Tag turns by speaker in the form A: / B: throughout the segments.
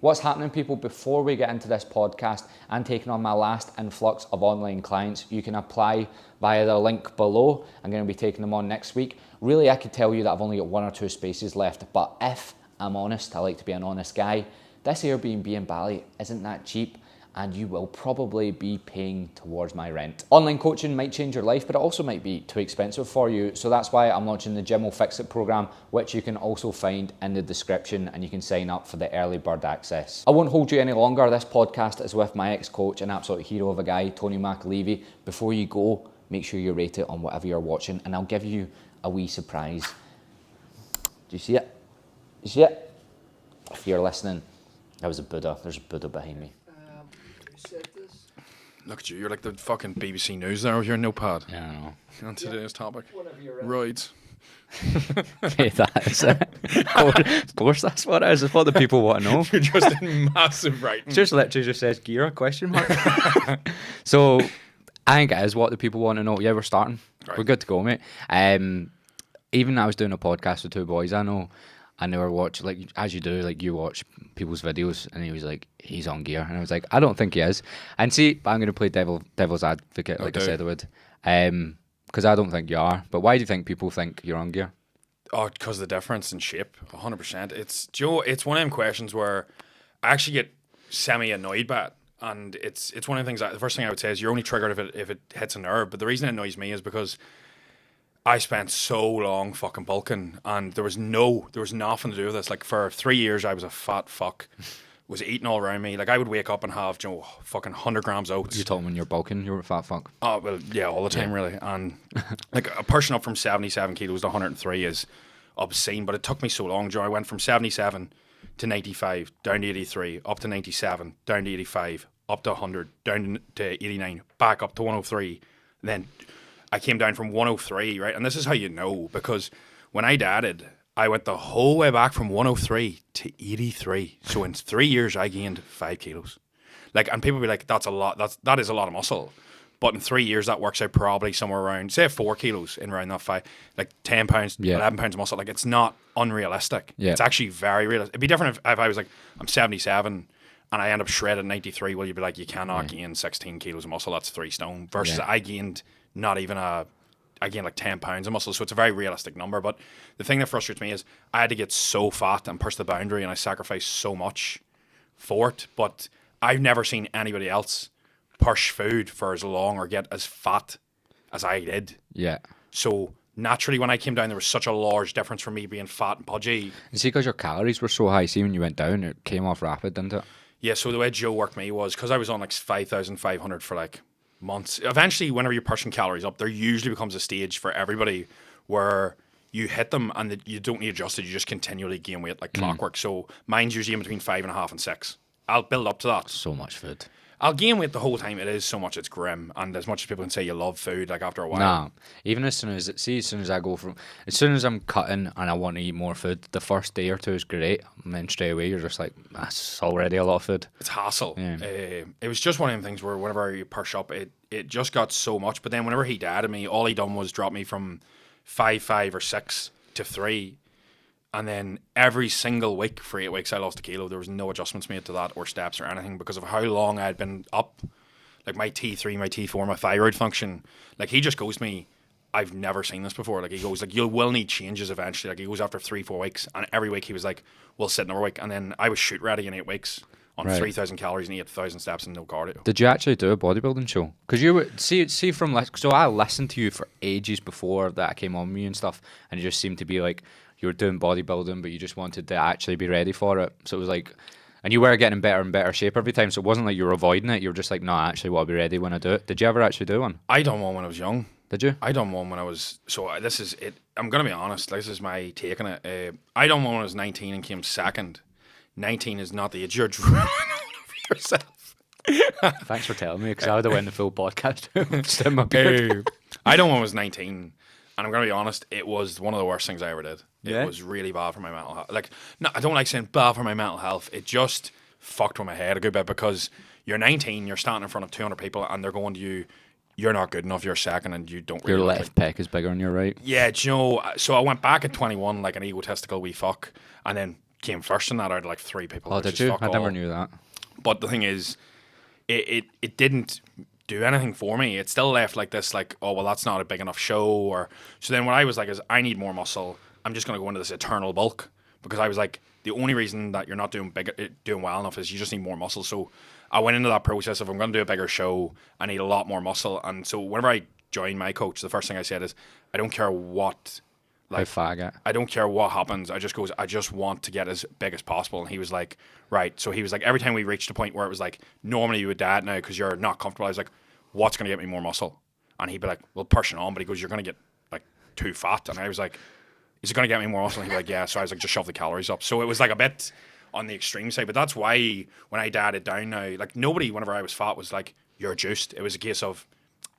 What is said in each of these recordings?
A: What's happening, people? Before we get into this podcast and taking on my last influx of online clients, you can apply via the link below. I'm going to be taking them on next week. Really, I could tell you that I've only got 1 or 2 spaces left, but if I'm honest, I like to be an honest guy, this Airbnb in Bali isn't that cheap, and you will probably be paying towards my rent. Online coaching might change your life, but it also might be too expensive for you. So that's why I'm launching the Gym Will Fix It program, which you can also find in the description, and you can sign up for the early bird access. I won't hold you any longer. This podcast is with my ex-coach, an absolute hero of a guy, Tony Mcaleavey. Before you go, make sure you rate it on whatever you're watching, and I'll give you a wee surprise. Do you see it? You see it? If you're listening, that was a Buddha. There's a Buddha behind me.
B: Look at you, you're like the fucking BBC News there with your notepad.
A: Yeah, I know.
B: On today's topic.
A: Hey,
B: Right.
A: that is it. Of course that's what it is. It's what the people want to know.
B: You're just in massive writing.
A: Just literally just says Gira, question mark. So I think it is what the people want to know. Yeah, we're starting. Right. We're good to go, mate. Even I was doing a podcast with 2 boys I know, and they were watching, like, as you do, like, you watch people's videos, and he was like, he's on gear. And I was like, I don't think he is. And see, I'm going to play devil's advocate, like I said I would. Because I don't think you are. But why do you think people think you're on gear?
B: Oh, because of the difference in shape, 100%. It's, Joe, it's one of them questions where I actually get semi-annoyed by it. And it's one of the things, the first thing I would say is you're only triggered if it hits a nerve. But the reason it annoys me is because I spent so long fucking bulking, and there was nothing to do with this. Like, for 3 years, I was a fat fuck. Was eating all around me. Like, I would wake up and have, fucking 100 grams oats.
A: You're talking when you're bulking, you're a fat fuck.
B: Oh, well, yeah, all the time, really. And, like, a person up from 77 kilos to 103 is obscene, but it took me so long, Joe. I went from 77 to 95, down to 83, up to 97, down to 85, up to 100, down to 89, back up to 103, then I came down from 103, right? And this is how you know, because when I dadded, I went the whole way back from 103 to 83. So in 3 years, I gained 5 kilos. Like, and people be like, that's a lot. That is a lot of muscle. But in 3 years, that works out probably somewhere around, say, 4 kilos in around that 5, like 10 pounds, 11 pounds of muscle. Like, it's not unrealistic. Yeah. It's actually very realistic. It'd be different if I was like, I'm 77 and I end up shredded 93. Well, you'd be like, you cannot gain 16 kilos of muscle. That's 3 stone. Versus I gained I gained like 10 pounds of muscle, so it's a very realistic number. But the thing that frustrates me is I had to get so fat and push the boundary, and I sacrificed so much for it. But I've never seen anybody else push food for as long or get as fat as I did.
A: Yeah.
B: So naturally, when I came down, there was such a large difference from me being fat and pudgy.
A: And see, because your calories were so high, see, when you went down, it came off rapid, didn't it?
B: Yeah, so the way Joe worked me was, because I was on like 5,500 for like months. Eventually, whenever you're pushing calories up, there usually becomes a stage for everybody where you hit them and you don't need adjusted. You just continually gain weight like clockwork. So mine's usually in between 5.5 and 6. I'll build up to that.
A: So much food.
B: I'll gain weight the whole time. It is so much, it's grim. And as much as people can say you love food, like after a while.
A: Nah, even as soon as I'm cutting and I want to eat more food, the first day or two is great. And then straight away, you're just like, that's already a lot of food.
B: It's hassle.
A: Yeah.
B: It was just one of them things where whenever you push up, it just got so much. But then whenever he dadded me, all he done was drop me from 5 or 6 to 3. And then every single week for 8 weeks, I lost a kilo. There was no adjustments made to that or steps or anything because of how long I had been up. Like my T3, my T4, my thyroid function. Like he just goes to me, I've never seen this before. Like he goes, like, you will need changes eventually. Like he goes after 3-4 weeks. And every week he was like, we'll sit another week. And then I was shoot ready in 8 weeks on 3,000 calories and 8,000 steps and no cardio.
A: Did you actually do a bodybuilding show? Because you would see from, so I listened to you for ages before that I came on me and stuff. And it just seemed to be like, you were doing bodybuilding, but you just wanted to actually be ready for it. So it was like, and you were getting in better and better shape every time. So it wasn't like you were avoiding it. You were just like, no, I actually want to be ready when I do it. Did you ever actually do one?
B: I done one when I was young.
A: Did you?
B: I done one when I was, this is it. I'm going to be honest. This is my take on it. I done one when I was 19 and came second. 19 is not the age you're drooling over yourself.
A: Thanks for telling me, because I would have went the full podcast.
B: I done one when I was 19. And I'm going to be honest, it was one of the worst things I ever did.
A: Yeah?
B: It was really bad for my mental health. Like, no, I don't like saying bad for my mental health. It just fucked with my head a good bit because you're 19, you're standing in front of 200 people and they're going to you, you're not good enough, you're second and you don't really
A: your left pec is bigger than your right.
B: Yeah, do you know, so I went back at 21 like an egotistical wee fuck and then came first in that out of like 3 people.
A: Oh, did you? I never knew that.
B: But the thing is, it didn't do anything for me. It still left like this, like, oh well, that's not a big enough show. Or so then what I was like is, I need more muscle. I'm just going to go into this eternal bulk, because I was like, the only reason that you're not doing well enough is you just need more muscle. So I went into that process of, I'm going to do a bigger show, I need a lot more muscle. And so whenever I joined my coach, the first thing I said is, I don't care what, like,
A: how fat I get.
B: I don't care what happens. I just want to get as big as possible. And he was like, right. So he was like, every time we reached a point where it was like, normally you would diet now because you're not comfortable. I was like, what's going to get me more muscle? And he'd be like, well, pushing on. But he goes, you're going to get like too fat. And I was like, is it going to get me more muscle? And he'd be like, yeah. So I was like, just shove the calories up. So it was like a bit on the extreme side. But that's why when I dieted down now, like nobody, whenever I was fat, was like, you're juiced. It was a case of,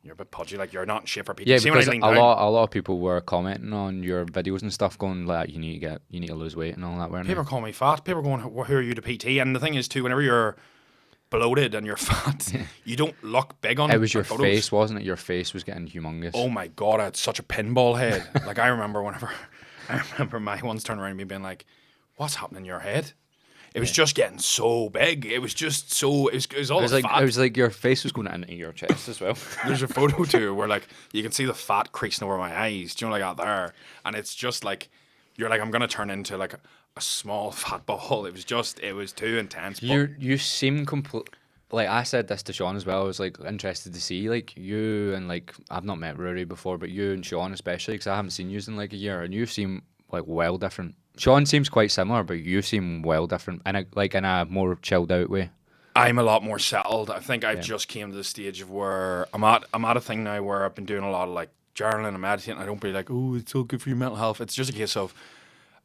B: you're a bit pudgy, like you're not in shape for PT.
A: Yeah, because a lot of people were commenting on your videos and stuff, going like, you need to lose weight and all that. Weren't
B: people
A: they?
B: call me fat. People are going, who are you to PT? And the thing is too, whenever you're bloated and you're fat, you don't look big on
A: it. Was your
B: photos.
A: face, wasn't it? Your face was getting humongous.
B: Oh my god, I had such a pinball head. Like I remember my ones turning around and me being like, what's happening in your head? It was just getting so big. It was just so. It was all
A: like
B: fat.
A: it was like your face was going into your chest as well.
B: There's a photo too where like you can see the fat creasing over my eyes. Do you know, like out there? And it's just like you're like, I'm gonna turn into like a small fat ball. It was too intense.
A: You seem complete. Like I said this to Sean as well. I was like interested to see like you and like I've not met Rory before, but you and Sean especially, because I haven't seen you in like a year, and you seem like well different. Sean seems quite similar, but you seem well different, in a more chilled out way.
B: I'm a lot more settled. I think I've just came to the stage of where I'm at a thing now where I've been doing a lot of like journaling and meditating. I don't be like, oh, it's so good for your mental health. It's just a case of,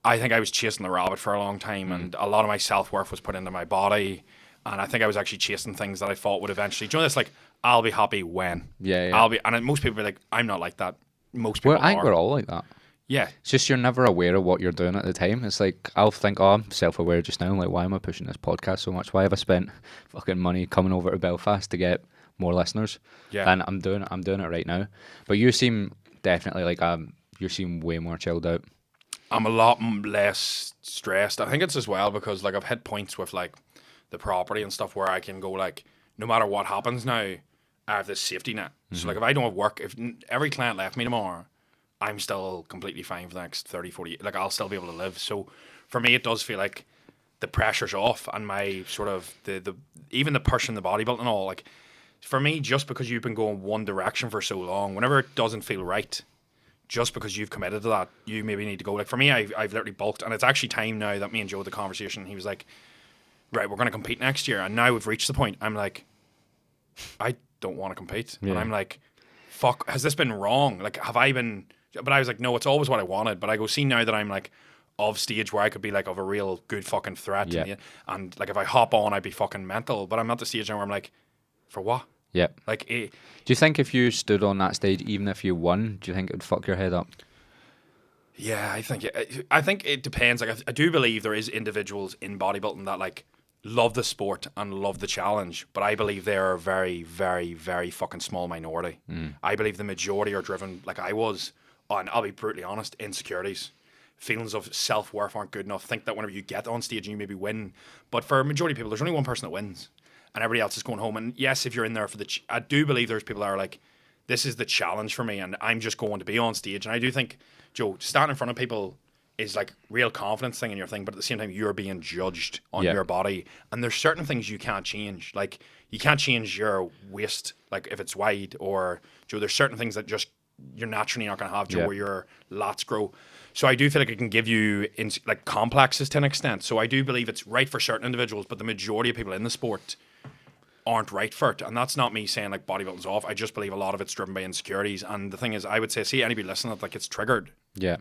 B: I think I was chasing the rabbit for a long time, and a lot of my self-worth was put into my body, and I think I was actually chasing things that I thought would eventually, do you know this, like, I'll be happy when.
A: Yeah.
B: And most people be like, I'm not like that. Most people
A: I think we're all like that.
B: Yeah.
A: It's just you're never aware of what you're doing at the time. It's like, I'll think, oh, I'm self-aware just now. Like, why am I pushing this podcast so much? Why have I spent fucking money coming over to Belfast to get more listeners?
B: Yeah.
A: And I'm doing it right now. But you seem definitely like, you seem way more chilled out.
B: I'm a lot less stressed. I think it's as well because like I've hit points with like the property and stuff where I can go like, no matter what happens now, I have this safety net. So like if I don't have work, if every client left me tomorrow, I'm still completely fine for the next 30, 40, like I'll still be able to live. So for me, it does feel like the pressure's off, and my sort of the even the push in the bodybuilding and all, like for me, just because you've been going one direction for so long, whenever it doesn't feel right, just because you've committed to that, you maybe need to go. Like for me, I've literally bulked, and it's actually time now that me and Joe had the conversation. He was like, right, we're going to compete next year. And now we've reached the point, I'm like, I don't want to compete. Yeah. And I'm like, fuck, has this been wrong? Like, have I been... But I was like, no, it's always what I wanted. But I go, see now that I'm like of stage where I could be like of a real good fucking threat.
A: Yeah.
B: And like if I hop on, I'd be fucking mental. But I'm at the stage now where I'm like, for what?
A: Yeah.
B: Like,
A: do you think if you stood on that stage, even if you won, do you think it would fuck your head up?
B: Yeah, I think it depends. Like I do believe there is individuals in bodybuilding that like love the sport and love the challenge, but I believe they are a very, very, very fucking small minority. I believe the majority are driven, like I was, on, I'll be brutally honest, insecurities. Feelings of self-worth aren't good enough. Think that whenever you get on stage and you maybe win. But for a majority of people, there's only one person that wins. And everybody else is going home. And yes, if you're in there for I do believe there's people that are like, this is the challenge for me and I'm just going to be on stage. And I do think, Joe, standing in front of people is like real confidence thing in your thing, but at the same time, you're being judged on your body. And there's certain things you can't change. Like, you can't change your waist, like if it's wide, or, Joe, there's certain things that just you're naturally not going to have, Joe, where your lats grow. So I do feel like it can give you like complexes to an extent. So I do believe it's right for certain individuals, but the majority of people in the sport aren't right for it. And that's not me saying like bodybuilding's off. I just believe a lot of it's driven by insecurities. And the thing is, I would say, see anybody listening that like gets triggered. Yeah.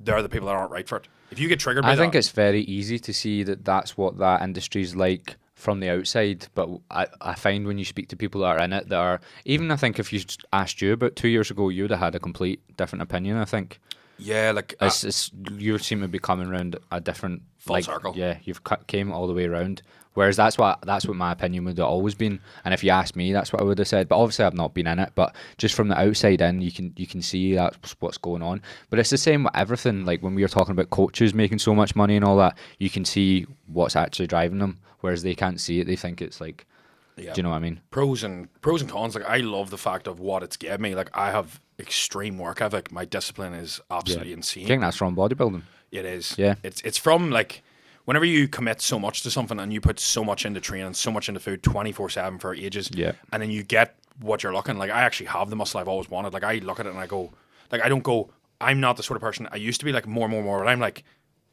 B: They're the people that aren't right for it. If you get triggered by
A: I think it's very easy to see that that's what that industry's like from the outside, but I find when you speak to people that are in it, that are, even I think if you asked you about 2 years ago, you'd have had a complete different opinion, I think.
B: Yeah, like...
A: you seem to be coming around a different...
B: Full circle.
A: Yeah, you've came all the way around. Whereas that's what my opinion would have always been. And if you asked me, that's what I would have said. But obviously I've not been in it. But just from the outside in, you can see that's what's going on. But it's the same with everything. Like when we were talking about coaches making so much money and all that, you can see what's actually driving them. Whereas they can't see it. They think it's like, do you know what I mean?
B: Pros and cons. Like I love the fact of what it's given me. Like I have extreme work ethic. My discipline is absolutely insane.
A: I think that's from bodybuilding.
B: It is.
A: Yeah.
B: It's from like, whenever you commit so much to something and you put so much into training, so much into food 24/7 for ages, and then you get what you're looking like. I actually have the muscle I've always wanted. Like I look at it and I go, like I don't go, I'm not the sort of person I used to be, like more, but I'm like,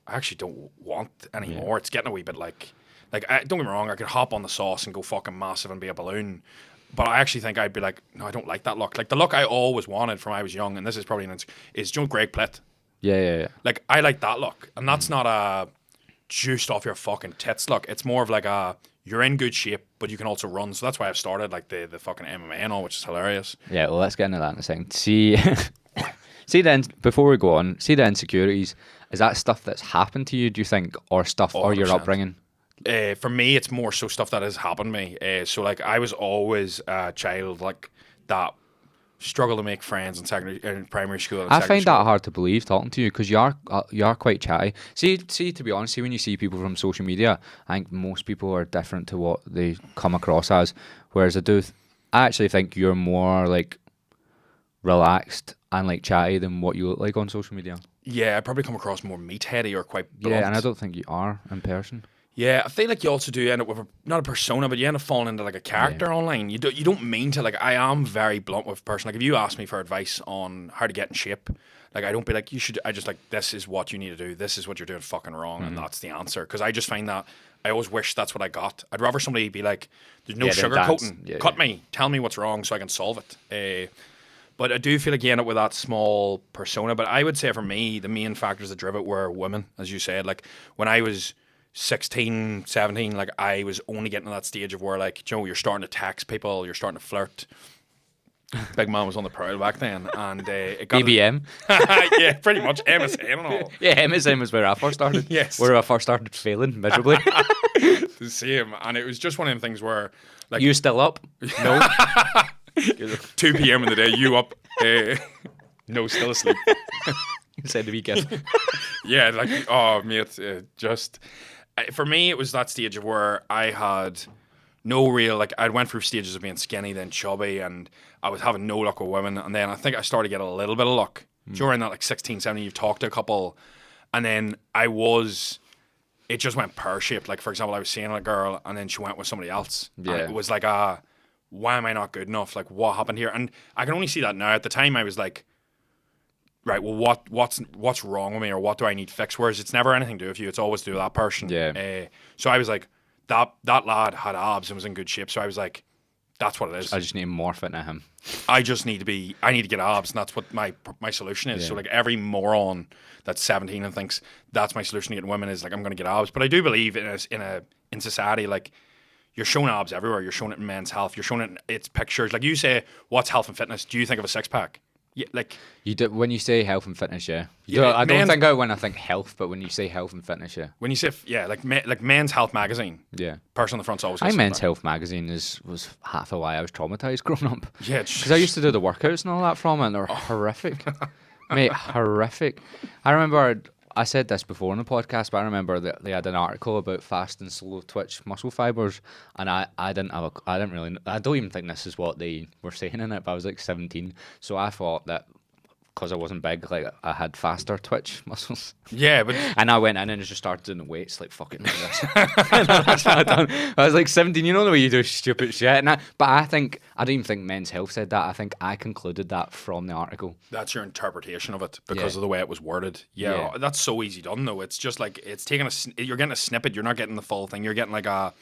B: I actually don't want anymore. Yeah. It's getting a wee bit like don't get me wrong, I could hop on the sauce and go fucking massive and be a balloon. But I actually think I'd be like, no, I don't like that look. Like the look I always wanted from when I was young, and this is probably is Greg Plitt.
A: Yeah.
B: Like I like that look, and that's not a juiced off your fucking tits look. It's more of like you're in good shape, but you can also run. So that's why I've started like the fucking MMA and all, which is hilarious.
A: Yeah, well, let's get into that in a second. See then before we go on, see the insecurities. Is that stuff that's happened to you, do you think, or stuff 100%. Or your upbringing?
B: For me, it's more so stuff that has happened to me. So like I was always a child like that. Struggle to make friends in primary school. And
A: I find that hard to believe talking to you because you are quite chatty. See, to be honest, when you see people from social media, I think most people are different to what they come across as. Whereas I actually think you're more like relaxed and like chatty than what you look like on social media.
B: Yeah, I probably come across more meatheady or quite blunt.
A: Yeah, and I don't think you are in person.
B: Yeah, I feel like you also do end up with not a persona, but you end up falling into like a character online. You don't mean to. Like I am very blunt with a person. Like if you ask me for advice on how to get in shape, like I don't be like you should. I just like this is what you need to do. This is what you're doing fucking wrong, and that's the answer. Because I just find that I always wish that's what I got. I'd rather somebody be like, "There's no sugarcoating. Cut me. Tell me what's wrong so I can solve it." But I do feel like you end up with that small persona. But I would say for me, the main factors that drove it were women, as you said. Like when I was 16, 17, like I was only getting to that stage of where like, you're starting to text people, you're starting to flirt. Big man was on the prowl back then, and it got
A: BBM.
B: Yeah, pretty much MSN and all.
A: Yeah, MSN was where I first started.
B: Yes,
A: where I first started failing miserably.
B: The same, and it was just one of them things where like
A: you still up? No.
B: 2 p.m. in the day, you up? No, still asleep.
A: Said the weekend.
B: Yeah, like oh mate, just. For me, it was that stage of where I had no real, like, I went through stages of being skinny, then chubby, and I was having no luck with women. And then I think I started to get a little bit of luck. During that, like, 16, 17, you've talked to a couple. And then it just went pear-shaped. Like, for example, I was seeing a girl, and then she went with somebody else. Yeah. And it was like, why am I not good enough? Like, what happened here? And I can only see that now. At the time, I was like, right, well, what's wrong with me, or what do I need fixed? Whereas it's never anything to do with you; it's always to do with that person.
A: Yeah.
B: So I was like, that lad had abs and was in good shape. So I was like, that's what it is.
A: I just need to morph into him.
B: I need to get abs, and that's what my solution is. Yeah. So like every moron that's 17 and thinks that's my solution to getting women is like I'm going to get abs. But I do believe in society, like you're showing abs everywhere. You're showing it in Men's Health. You're showing it in its pictures. Like you say, what's health and fitness? Do you think of a six pack? Yeah, like
A: you do when you say health and fitness, yeah. I don't think when I think health, but when you say health and fitness, yeah.
B: When you say like Men's Health magazine,
A: yeah.
B: Person on the front's always.
A: Men's Health magazine was half of why I was traumatized growing up.
B: Yeah,
A: because I used to do the workouts and all that from it, and they're horrific, mate, horrific. I remember I said this before in the podcast, but I remember that they had an article about fast and slow twitch muscle fibers, and I don't even think this is what they were saying in it, but I was like 17, so I thought that because I wasn't big, like I had faster twitch muscles.
B: Yeah, but
A: and I went in and just started doing the weights like fucking like this. That's what I done. I was like 17, you know the way you do stupid shit. But I don't even think Men's Health said that. I think I concluded that from the article.
B: That's your interpretation of it because of the way it was worded. Yeah, that's so easy done though. It's just like it's taking you're getting a snippet. You're not getting the full thing. You're getting like a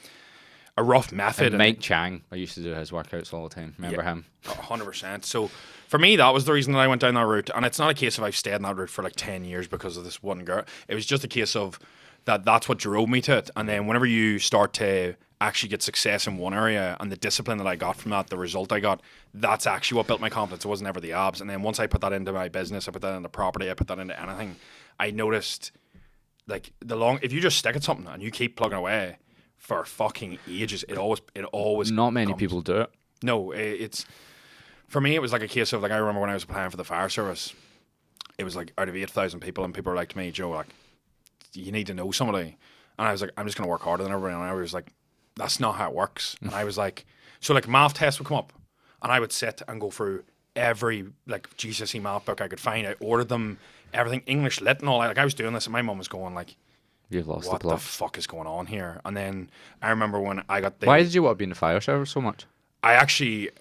B: rough method.
A: And Mike Chang, I used to do his workouts all the time. Remember him?
B: 100%. So for me, that was the reason that I went down that route. And it's not a case of I've stayed in that route for like 10 years because of this one girl. It was just a case of that's what drove me to it. And then whenever you start to actually get success in one area and the discipline that I got from that, the result I got, that's actually what built my confidence. It wasn't ever the abs. And then once I put that into my business, I put that into property, I put that into anything, I noticed like if you just stick at something and you keep plugging away, for fucking ages. It always.
A: Not many
B: comes.
A: people do it.
B: No, it's for me. It was like a case of like I remember when I was applying for the fire service. It was like out of 8,000 people, and people were like to me, Joe, like you need to know somebody. And I was like, I'm just gonna work harder than everybody. And I was like, that's not how it works. And I was like, so like math tests would come up, and I would sit and go through every like GCSE math book I could find. I ordered them, everything, English lit and all. Like I was doing this, and my mum was going like,
A: You've lost
B: what
A: the plot.
B: the fuck is going on here? And then I remember when I got the.
A: Why did you want to be in the fire service so much?
B: I actually,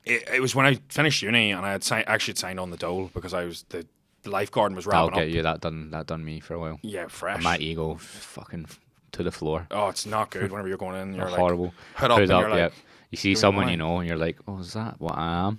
B: it was when I finished uni and I had actually signed on the dole because I was the lifeguard was wrapping
A: Okay,
B: up.
A: yeah, that done me for a while.
B: Yeah, fresh.
A: And my ego fucking to the floor.
B: Oh, it's not good whenever you're going in. You're like
A: horrible.
B: head up, and you're like,
A: yeah. You see someone
B: away.
A: you know, and you're like, "Oh, is that what I am?"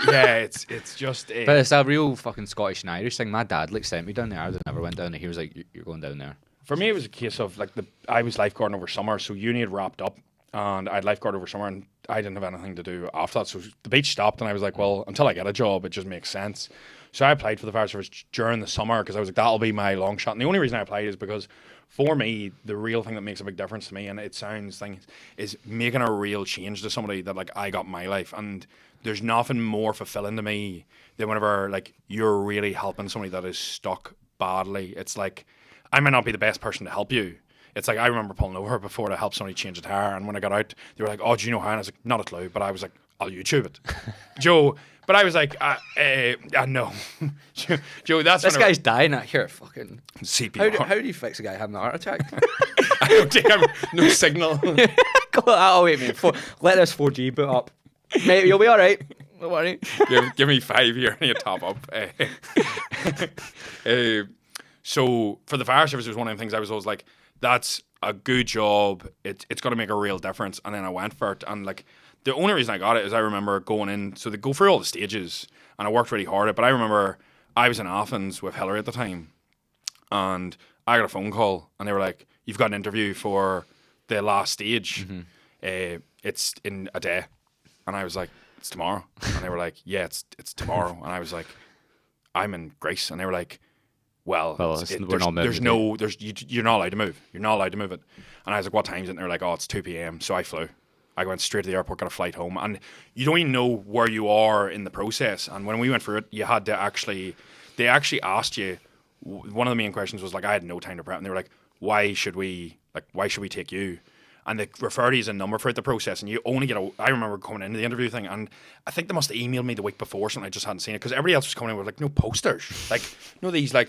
B: yeah, it's just.
A: But it's a real fucking Scottish and Irish thing. My dad like sent me down there. I never went down there. He was like, "You're going down there."
B: For me, it was a case of like I was lifeguarding over summer, so uni had wrapped up, and I'd lifeguard over summer, and I didn't have anything to do after that. So the beach stopped, and I was like, well, until I get a job, it just makes sense. So I applied for the fire service during the summer because I was like, that'll be my long shot. And the only reason I applied is because for me, the real thing that makes a big difference to me, and it sounds things, is making a real change to somebody that like I got in my life. And there's nothing more fulfilling to me than whenever like you're really helping somebody that is stuck badly. It's like I might not be the best person to help you. It's like I remember pulling over before to help somebody change a tire, and when I got out, they were like, "Oh, do you know how?" And I was like, "Not a clue," but I was like, "I'll YouTube it, Joe." But I was like, "No, Joe, that's
A: This guy's dying out here. Fucking
B: CPR.
A: How do you fix a guy having a heart attack?
B: I don't take no signal.
A: Oh wait, mate. Let this 4G boot up, mate. You'll be all right. Don't worry.
B: give me 5 years and you top up. So for the fire service, it was one of the things I was always like, that's a good job. It's going to make a real difference. And then I went for it. And like the only reason I got it is I remember going in. So they go through all the stages, and I worked really hard at it. But I remember I was in Athens with Hillary at the time, and I got a phone call, and they were like, "You've got an interview for the last stage. It's in a day." And I was like, "It's tomorrow." And they were like, "Yeah, it's tomorrow." And I was like, "I'm in Greece." And they were like, "Well, you're not allowed to move. You're not allowed to move it." And I was like, "What time is it?" And they're like, "Oh, it's 2 p.m." So I flew. I went straight to the airport, got a flight home. And you don't even know where you are in the process. And when we went through it, you had to they actually asked you, one of the main questions was like, I had no time to prep. And they were like, why should we take you? And they refer to you as a number throughout the process. And you only I remember coming into the interview thing, and I think they must have emailed me the week before something. I just hadn't seen it because everybody else was coming in with like no posters. Like, these like,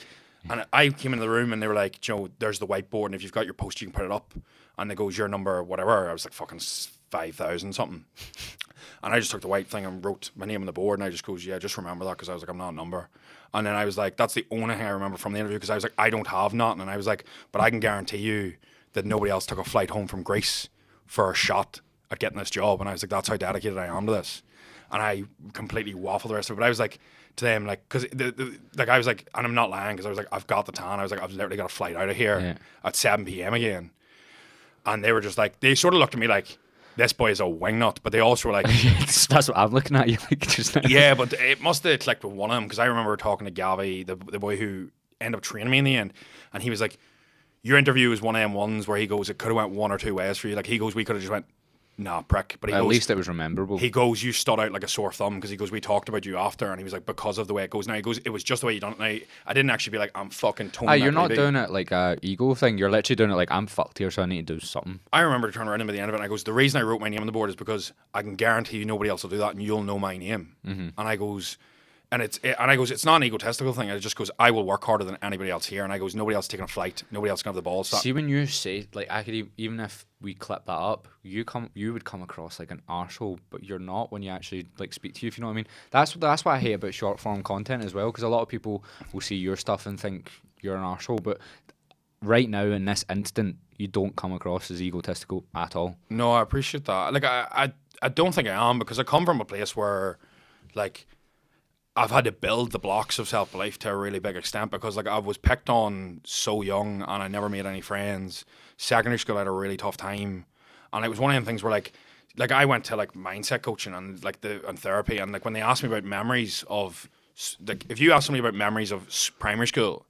B: and I came into the room and they were like, Joe, there's the whiteboard, and if you've got your poster, you can put it up. And they goes, your number, whatever. I was like fucking 5,000 something. And I just took the white thing and wrote my name on the board, and I just goes, yeah, just remember that, because I was like, I'm not a number. And then I was like, that's the only thing I remember from the interview, because I was like, I don't have nothing. And I was like, but I can guarantee you that nobody else took a flight home from Greece for a shot at getting this job. And I was like, that's how dedicated I am to this. And I completely waffled the rest of it. But I was like, to them, like, because I was like, and I'm not lying, because I was like, I've got the tan. I was like, I've literally got a flight out of here at 7 p.m. again. And they were just like, they sort of looked at me like, this boy is a wingnut, but they also were like,
A: that's what I'm looking at you like just now.
B: Yeah, but it must have clicked with one of them, because I remember talking to Gavin, the boy who ended up training me in the end, and he was like, your interview was one of them ones where he goes, it could have went one or two ways for you. Like, he goes, we could have just went, nah, prick. But he
A: at
B: goes,
A: least it was memorable.
B: He goes, you stood out like a sore thumb, because he goes, we talked about you after, and he was like, because of the way it goes. Now he goes, it was just the way you done it. Now I didn't actually be like, I'm fucking Tony Mcaleavey.
A: You're not doing it like a ego thing. You're literally doing it like, I'm fucked here, so I need to do something.
B: I remember turning around him at the end of it, and I goes, the reason I wrote my name on the board is because I can guarantee you nobody else will do that, and you'll know my name. And I goes, it's not an egotistical thing. It just goes, I will work harder than anybody else here. And I goes, nobody else taking a flight, nobody else can have the balls.
A: See, when you say, like, I could even if we clip that up, you would come across like an arsehole, but you're not when you actually like speak to you, if you know what I mean. That's what I hate about short form content as well, because a lot of people will see your stuff and think you're an arsehole, but right now in this instant, you don't come across as egotistical at all.
B: No, I appreciate that. Like, I don't think I am, because I come from a place where, like, I've had to build the blocks of self-belief to a really big extent, because like I was picked on so young and I never made any friends. Secondary school I had a really tough time, and it was one of them things where like I went to like mindset coaching and like and therapy, and like when they asked me about memories of, like, if you ask somebody about memories of primary school,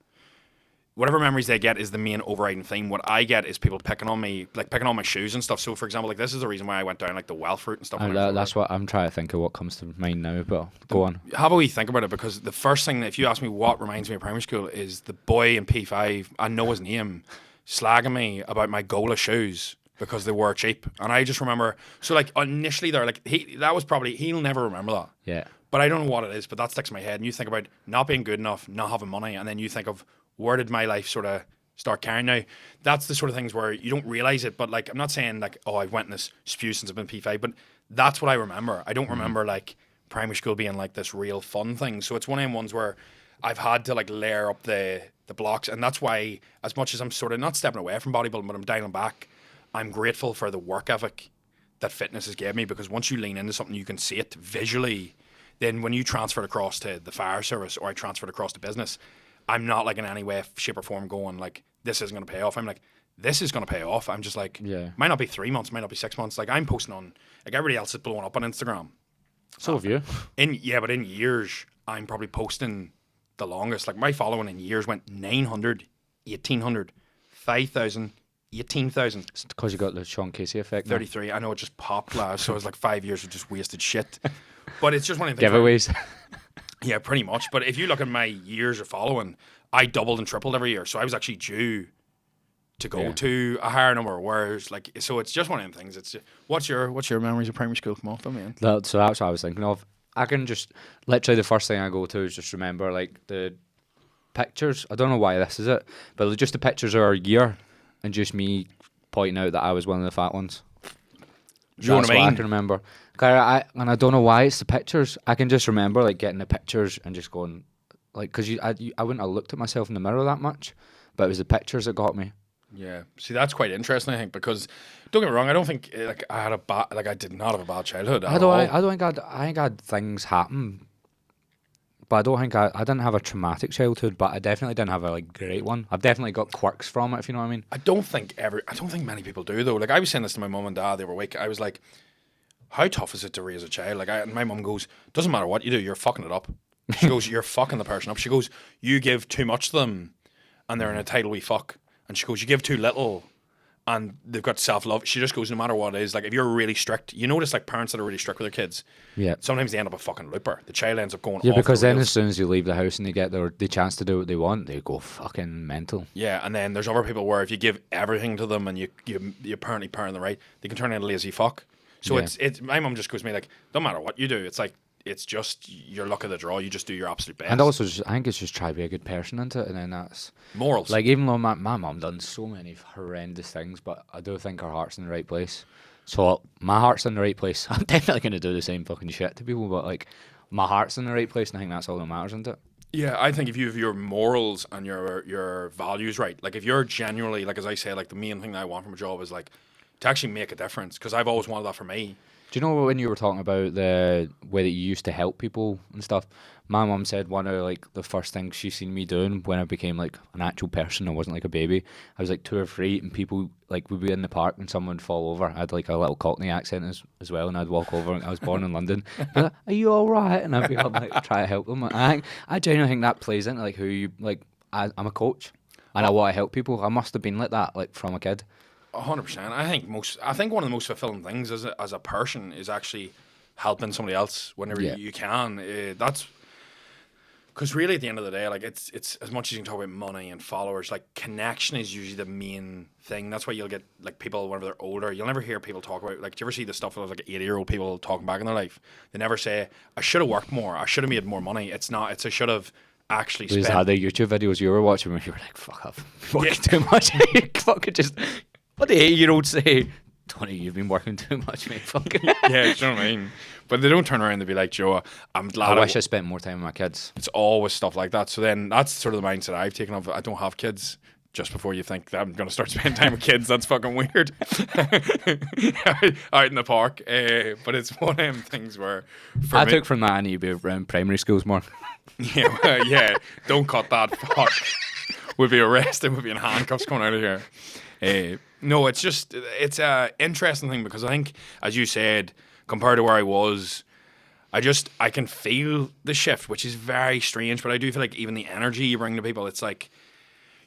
B: whatever memories they get is the main overriding theme. What I get is people picking on me, like picking on my shoes and stuff. So, for example, like this is the reason why I went down like the wealth route and stuff.
A: That's what I'm trying to think of what comes to mind now. But go on.
B: Have a wee think about it, because the first thing that, if you ask me what reminds me of primary school, is the boy in P5, I know his name, slagging me about my Gola shoes because they were cheap. And I just remember, so like initially there, like he'll never remember that.
A: Yeah.
B: But I don't know what it is, but that sticks in my head. And you think about not being good enough, not having money, and then you think of, where did my life sort of start carrying now? That's the sort of things where you don't realize it. But like, I'm not saying like, oh, I've went in this spew since I've been P5, but that's what I remember. I don't remember like primary school being like this real fun thing. So it's one of them ones where I've had to like layer up the blocks. And that's why, as much as I'm sort of not stepping away from bodybuilding, but I'm dialing back, I'm grateful for the work ethic that fitness has given me, because once you lean into something, you can see it visually. Then when you transfer it across to the fire service, or I transferred across to business, I'm not like in any way, shape or form going like, this isn't going to pay off. I'm like, this is going to pay off. I'm just like, might not be 3 months, might not be 6 months. Like I'm posting on, like everybody else is blowing up on Instagram.
A: So have you.
B: But in years, I'm probably posting the longest. Like my following in years went 900, 1,800, 5,000, 18,000.
A: It's because you got the Sean Casey effect.
B: 33. I know it just popped last, so it was like 5 years of just wasted shit. But it's just one of the things.
A: Giveaways.
B: Yeah, pretty much. But if you look at my years of following, I doubled and tripled every year. So I was actually due to go to a higher number. Whereas, like, so it's just one of them things. It's just, what's your memories of primary school come off, man?
A: So that's what I was thinking of. I can just literally the first thing I go to is just remember like the pictures. I don't know why this is it, but just the pictures of our year and just me pointing out that I was one of the fat ones.
B: You know what I mean?
A: I can remember. And I don't know why it's the pictures. I can just remember like getting the pictures and just going like, because I wouldn't have looked at myself in the mirror that much, but it was the pictures that got me.
B: Yeah, see, that's quite interesting, I think, because don't get me wrong, I don't think like I did not have a bad childhood.
A: I don't think I had things happen, but I don't think I didn't have a traumatic childhood, but I definitely didn't have a like great one. I've definitely got quirks from it, if you know what I mean.
B: I don't think many people do though. Like I was saying this to my mum and dad, they were awake. I was like, how tough is it to raise a child? Like and my mum goes, doesn't matter what you do, you're fucking it up. She goes, you're fucking the person up. She goes, you give too much to them, and they're in a title we fuck. And she goes, you give too little, and they've got self-love. She just goes, no matter what it is, like if you're really strict, you notice like parents that are really strict with their kids, sometimes they end up a fucking looper. The child ends up going off
A: because
B: the
A: then
B: rails.
A: as soon as you leave the house and they get the chance to do what they want, they go fucking mental.
B: Yeah, and then there's other people where if you give everything to them and you apparently parent them right, they can turn into a lazy fuck. So it's my mum just goes to me like, no matter what you do, it's like, it's just your luck of the draw. You just do your absolute best.
A: And also, I think it's just try to be a good person into it, and then that's
B: morals.
A: Like even though my mum done so many horrendous things, but I do think her heart's in the right place. So my heart's in the right place. I'm definitely going to do the same fucking shit to people, but like my heart's in the right place, and I think that's all that matters, isn't it?
B: Yeah, I think if you have your morals and your values right, like if you're genuinely, like as I say, like the main thing that I want from a job is like to actually make a difference, because I've always wanted that for me.
A: Do you know when you were talking about the way that you used to help people and stuff? My mum said one of like the first things she seen me doing when I became like an actual person, I wasn't like a baby. I was like 2 or 3, and people like would be in the park and someone would fall over. I had like a little Cockney accent as well, and I'd walk over. And I was born in London. Be like, are you all right? And I'd be up like try to help them. I genuinely think that plays into like who you like. I'm a coach, and I want to help people. I must have been like that like from a kid.
B: 100%. I think one of the most fulfilling things as a person is actually helping somebody else whenever you can. That's because really at the end of the day, like it's as much as you can talk about money and followers, like connection is usually the main thing. That's why you'll get like people whenever they're older. You'll never hear people talk about like. Do you ever see the stuff of like 80-year-old people talking back in their life? They never say, "I should have worked more. I should have made more money." It's not. It's I should have actually spent.
A: These had the YouTube videos you were watching when you were like, "Fuck, I've been working too much." Fucking just. What the 80-year-old say? Tony, you've been working too much, mate. Fucking.
B: Yeah, do you know what I mean? But they don't turn around and be like, Joe, I'm glad.
A: I wish I spent more time with my kids.
B: It's always stuff like that. So then that's sort of the mindset I've taken of I don't have kids. Just before you think that I'm going to start spending time with kids, that's fucking weird. Out in the park. But it's one of them things where...
A: I took from that I need to be around primary schools more.
B: Yeah, don't cut that. Fuck. We'll be arrested. We'll be in handcuffs coming out of here. No, it's a interesting thing because I think, as you said, compared to where I was, I can feel the shift, which is very strange, but I do feel like even the energy you bring to people, it's like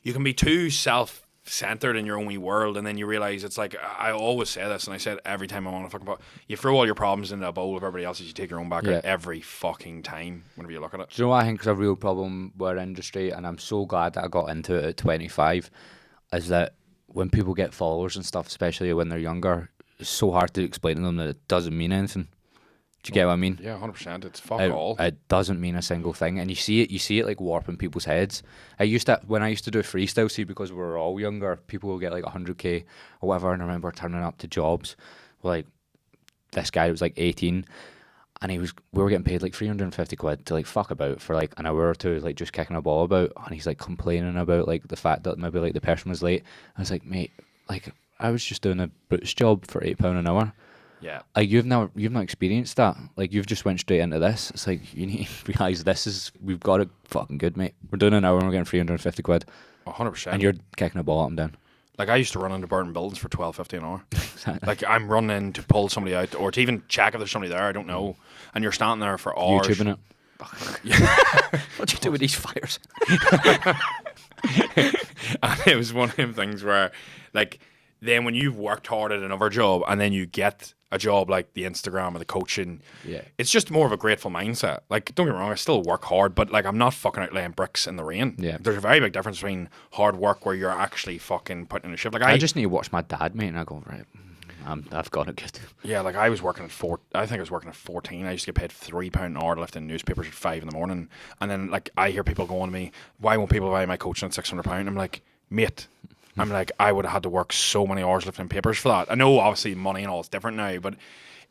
B: you can be too self-centered in your own wee world, and then you realize it's like, I always say this, and I said every time I'm on a fucking podcast, you throw all your problems into a bowl of everybody else's, you take your own back out every fucking time whenever you look at it.
A: Do you know what I think is a real problem with our industry, and I'm so glad that I got into it at 25, is that when people get followers and stuff, especially when they're younger, it's so hard to explain to them that it doesn't mean anything. Do you get what I mean?
B: Yeah, 100%. It's all.
A: It doesn't mean a single thing, and you see it like warping people's heads. When I used to do freestyle, see, because we were all younger, people will get like 100k or whatever, and I remember turning up to jobs, like this guy was like 18, and we were getting paid like 350 quid to like fuck about for like an hour or two, like just kicking a ball about, and he's like complaining about like the fact that maybe like the person was late. I was like, mate, like I was just doing a boots job for £8 an hour.
B: Yeah.
A: Like you've not experienced that. Like you've just went straight into this. It's like you need to realise we've got it fucking good, mate. We're doing an hour and we're getting 350 quid.
B: 100%.
A: And you're kicking a ball up and down.
B: Like I used to run into burning buildings for $12.50 an hour. Like I'm running to pull somebody out or to even check if there's somebody there, I don't know. And you're standing there for hours.
A: YouTubing it. What do you do with these fires?
B: And it was one of them things where, like, then when you've worked hard at another job and then you get a job like the Instagram or the coaching, it's just more of a grateful mindset. Like, don't get me wrong, I still work hard, but like I'm not fucking out laying bricks in the rain.
A: Yeah.
B: There's a very big difference between hard work where you're actually fucking putting in a shift. Like
A: I just need to watch my dad, mate, and I go, right, I've got it good.
B: Yeah, like I was working at I think I was working at 14. I used to get paid £3 an hour to lift in newspapers at 5 in the morning. And then like I hear people going to me, why won't people buy my coaching at £600? I'm like, mate, I would have had to work so many hours lifting papers for that. I know obviously money and all is different now,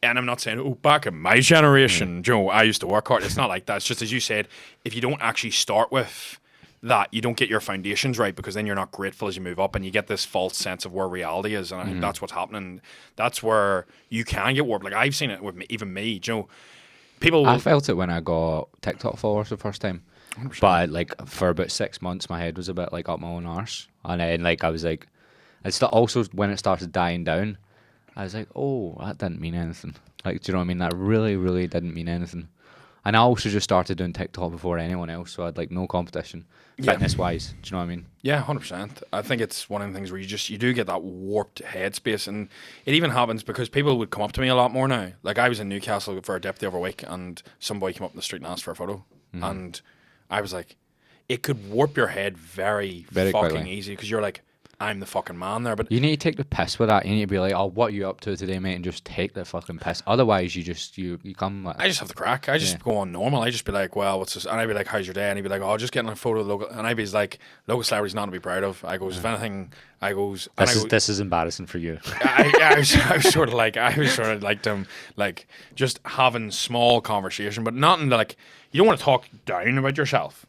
B: and I'm not saying, back in my generation, Joe, I used to work hard. It's not like that. It's just as you said, if you don't actually start with that, you don't get your foundations right, because then you're not grateful as you move up and you get this false sense of where reality is. And I think that's what's happening. That's where you can get warped. Like I've seen it with even me, Joe. I
A: felt it when I got TikTok followers the first time. 100%. But like for about 6 months, my head was a bit like up my own arse, and then like I was like, also when it started dying down, I was like, oh, that didn't mean anything. Like, do you know what I mean? That really, really didn't mean anything. And I also just started doing TikTok before anyone else, so I had like no competition, fitness wise. Do you know what I mean?
B: Yeah, 100%. I think it's one of the things where you do get that warped headspace, and it even happens because people would come up to me a lot more now. Like I was in Newcastle for a dip the other week, and some boy came up in the street and asked for a photo, and I was like, it could warp your head very, very fucking quickly. Easy, because you're like, I'm the fucking man there. But
A: you need to take the piss with that. You need to be like, oh, what are you up to today, mate? And just take the fucking piss. Otherwise, you come like...
B: I just have the crack. I just go on normal. I just be like, well, what's this? And I'd be like, how's your day? And he'd be like, oh, just getting a photo of the local. And I'd be like, local celebrities not to be proud of. I goes, if anything,
A: this is embarrassing for you.
B: I was sort of like them, like just having small conversation, but nothing like, you don't want to talk down about yourself.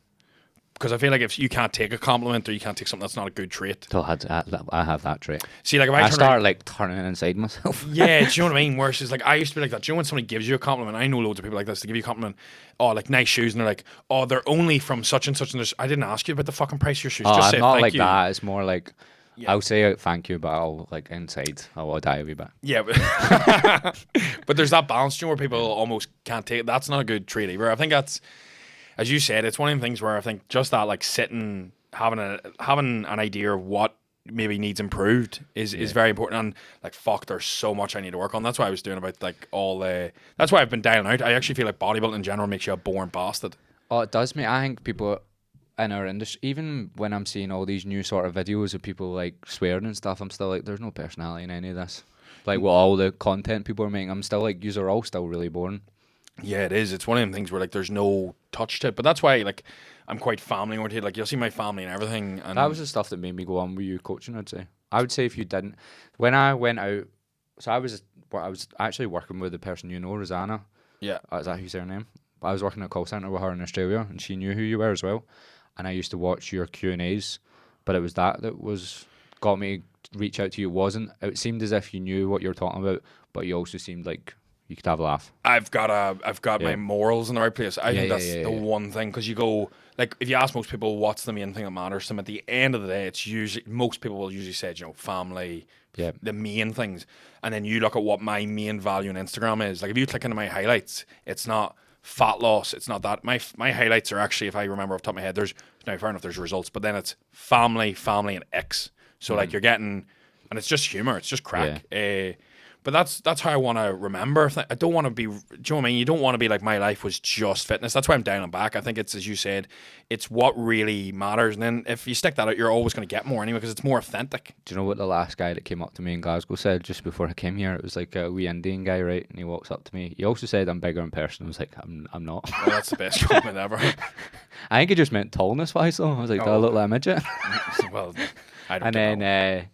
B: Because I feel like if you can't take a compliment or you can't take something that's not a good trait.
A: I have that trait.
B: See, like if
A: I start like turning inside myself.
B: Yeah, do you know what I mean? Where it's just like, I used to be like that. Do you know when somebody gives you a compliment? I know loads of people like this. They give you a compliment. Oh, like nice shoes, and they're like, oh, they're only from such and such. And I didn't ask you about the fucking price of your shoes.
A: Oh,
B: just
A: I'm
B: say
A: not
B: thank
A: like
B: you.
A: that. It's more like, I'll say thank you, but I'll like inside I will die a wee bit.
B: Yeah, but there's that balance, you know, where people almost can't take it. That's not a good trait either. I think that's, as you said, it's one of the things where I think just that, like sitting, having an idea of what maybe needs improved is very important. And like, fuck, there's so much I need to work on. That's why I was doing about like that's why I've been dialing out. I actually feel like bodybuilding in general makes you a boring bastard.
A: Oh, it does, mate. I think people in our industry, even when I'm seeing all these new sort of videos of people like swearing and stuff, I'm still like, there's no personality in any of this. Like with all the content people are making, I'm still like, yous are all still really boring.
B: Yeah, it is. It's one of them things where like there's no touch to it. But that's why like I'm quite family oriented. Like you'll see my family and everything. And
A: that was the stuff that made me go on with you coaching, I'd say. I would say if you didn't, when I went out, so I was actually working with the person you know, Rosanna.
B: Yeah.
A: Is that who's her name? I was working at a call centre with her in Australia, and she knew who you were as well. And I used to watch your Q&As, but it was that got me to reach out to you. It seemed as if you knew what you were talking about, but you also seemed like you could have a laugh.
B: I've got my morals in the right place. I think that's the one thing, because you go, like, if you ask most people what's the main thing that matters to them, at the end of the day, it's usually, most people will usually say, you know, family, the main things. And then you look at what my main value on Instagram is. Like, if you click into my highlights, it's not fat loss. It's not that. My highlights are actually, if I remember off the top of my head, there's now fair enough, there's results, but then it's family, and X. So like you're getting, and it's just humor. It's just crack. But that's how I want to remember. I don't want to be, do you know what I mean? You don't want to be like, my life was just fitness. That's why I'm down and back. I think it's, as you said, it's what really matters. And then if you stick that out, you're always going to get more anyway, because it's more authentic.
A: Do you know what the last guy that came up to me in Glasgow said just before I came here? It was like a wee Indian guy, right? And he walks up to me. He also said, I'm bigger in person. I was like, I'm not.
B: Well, that's the best compliment ever.
A: I think he just meant tallness wise though. I was like, do I look like a midget?
B: Well, I don't
A: And
B: know.
A: then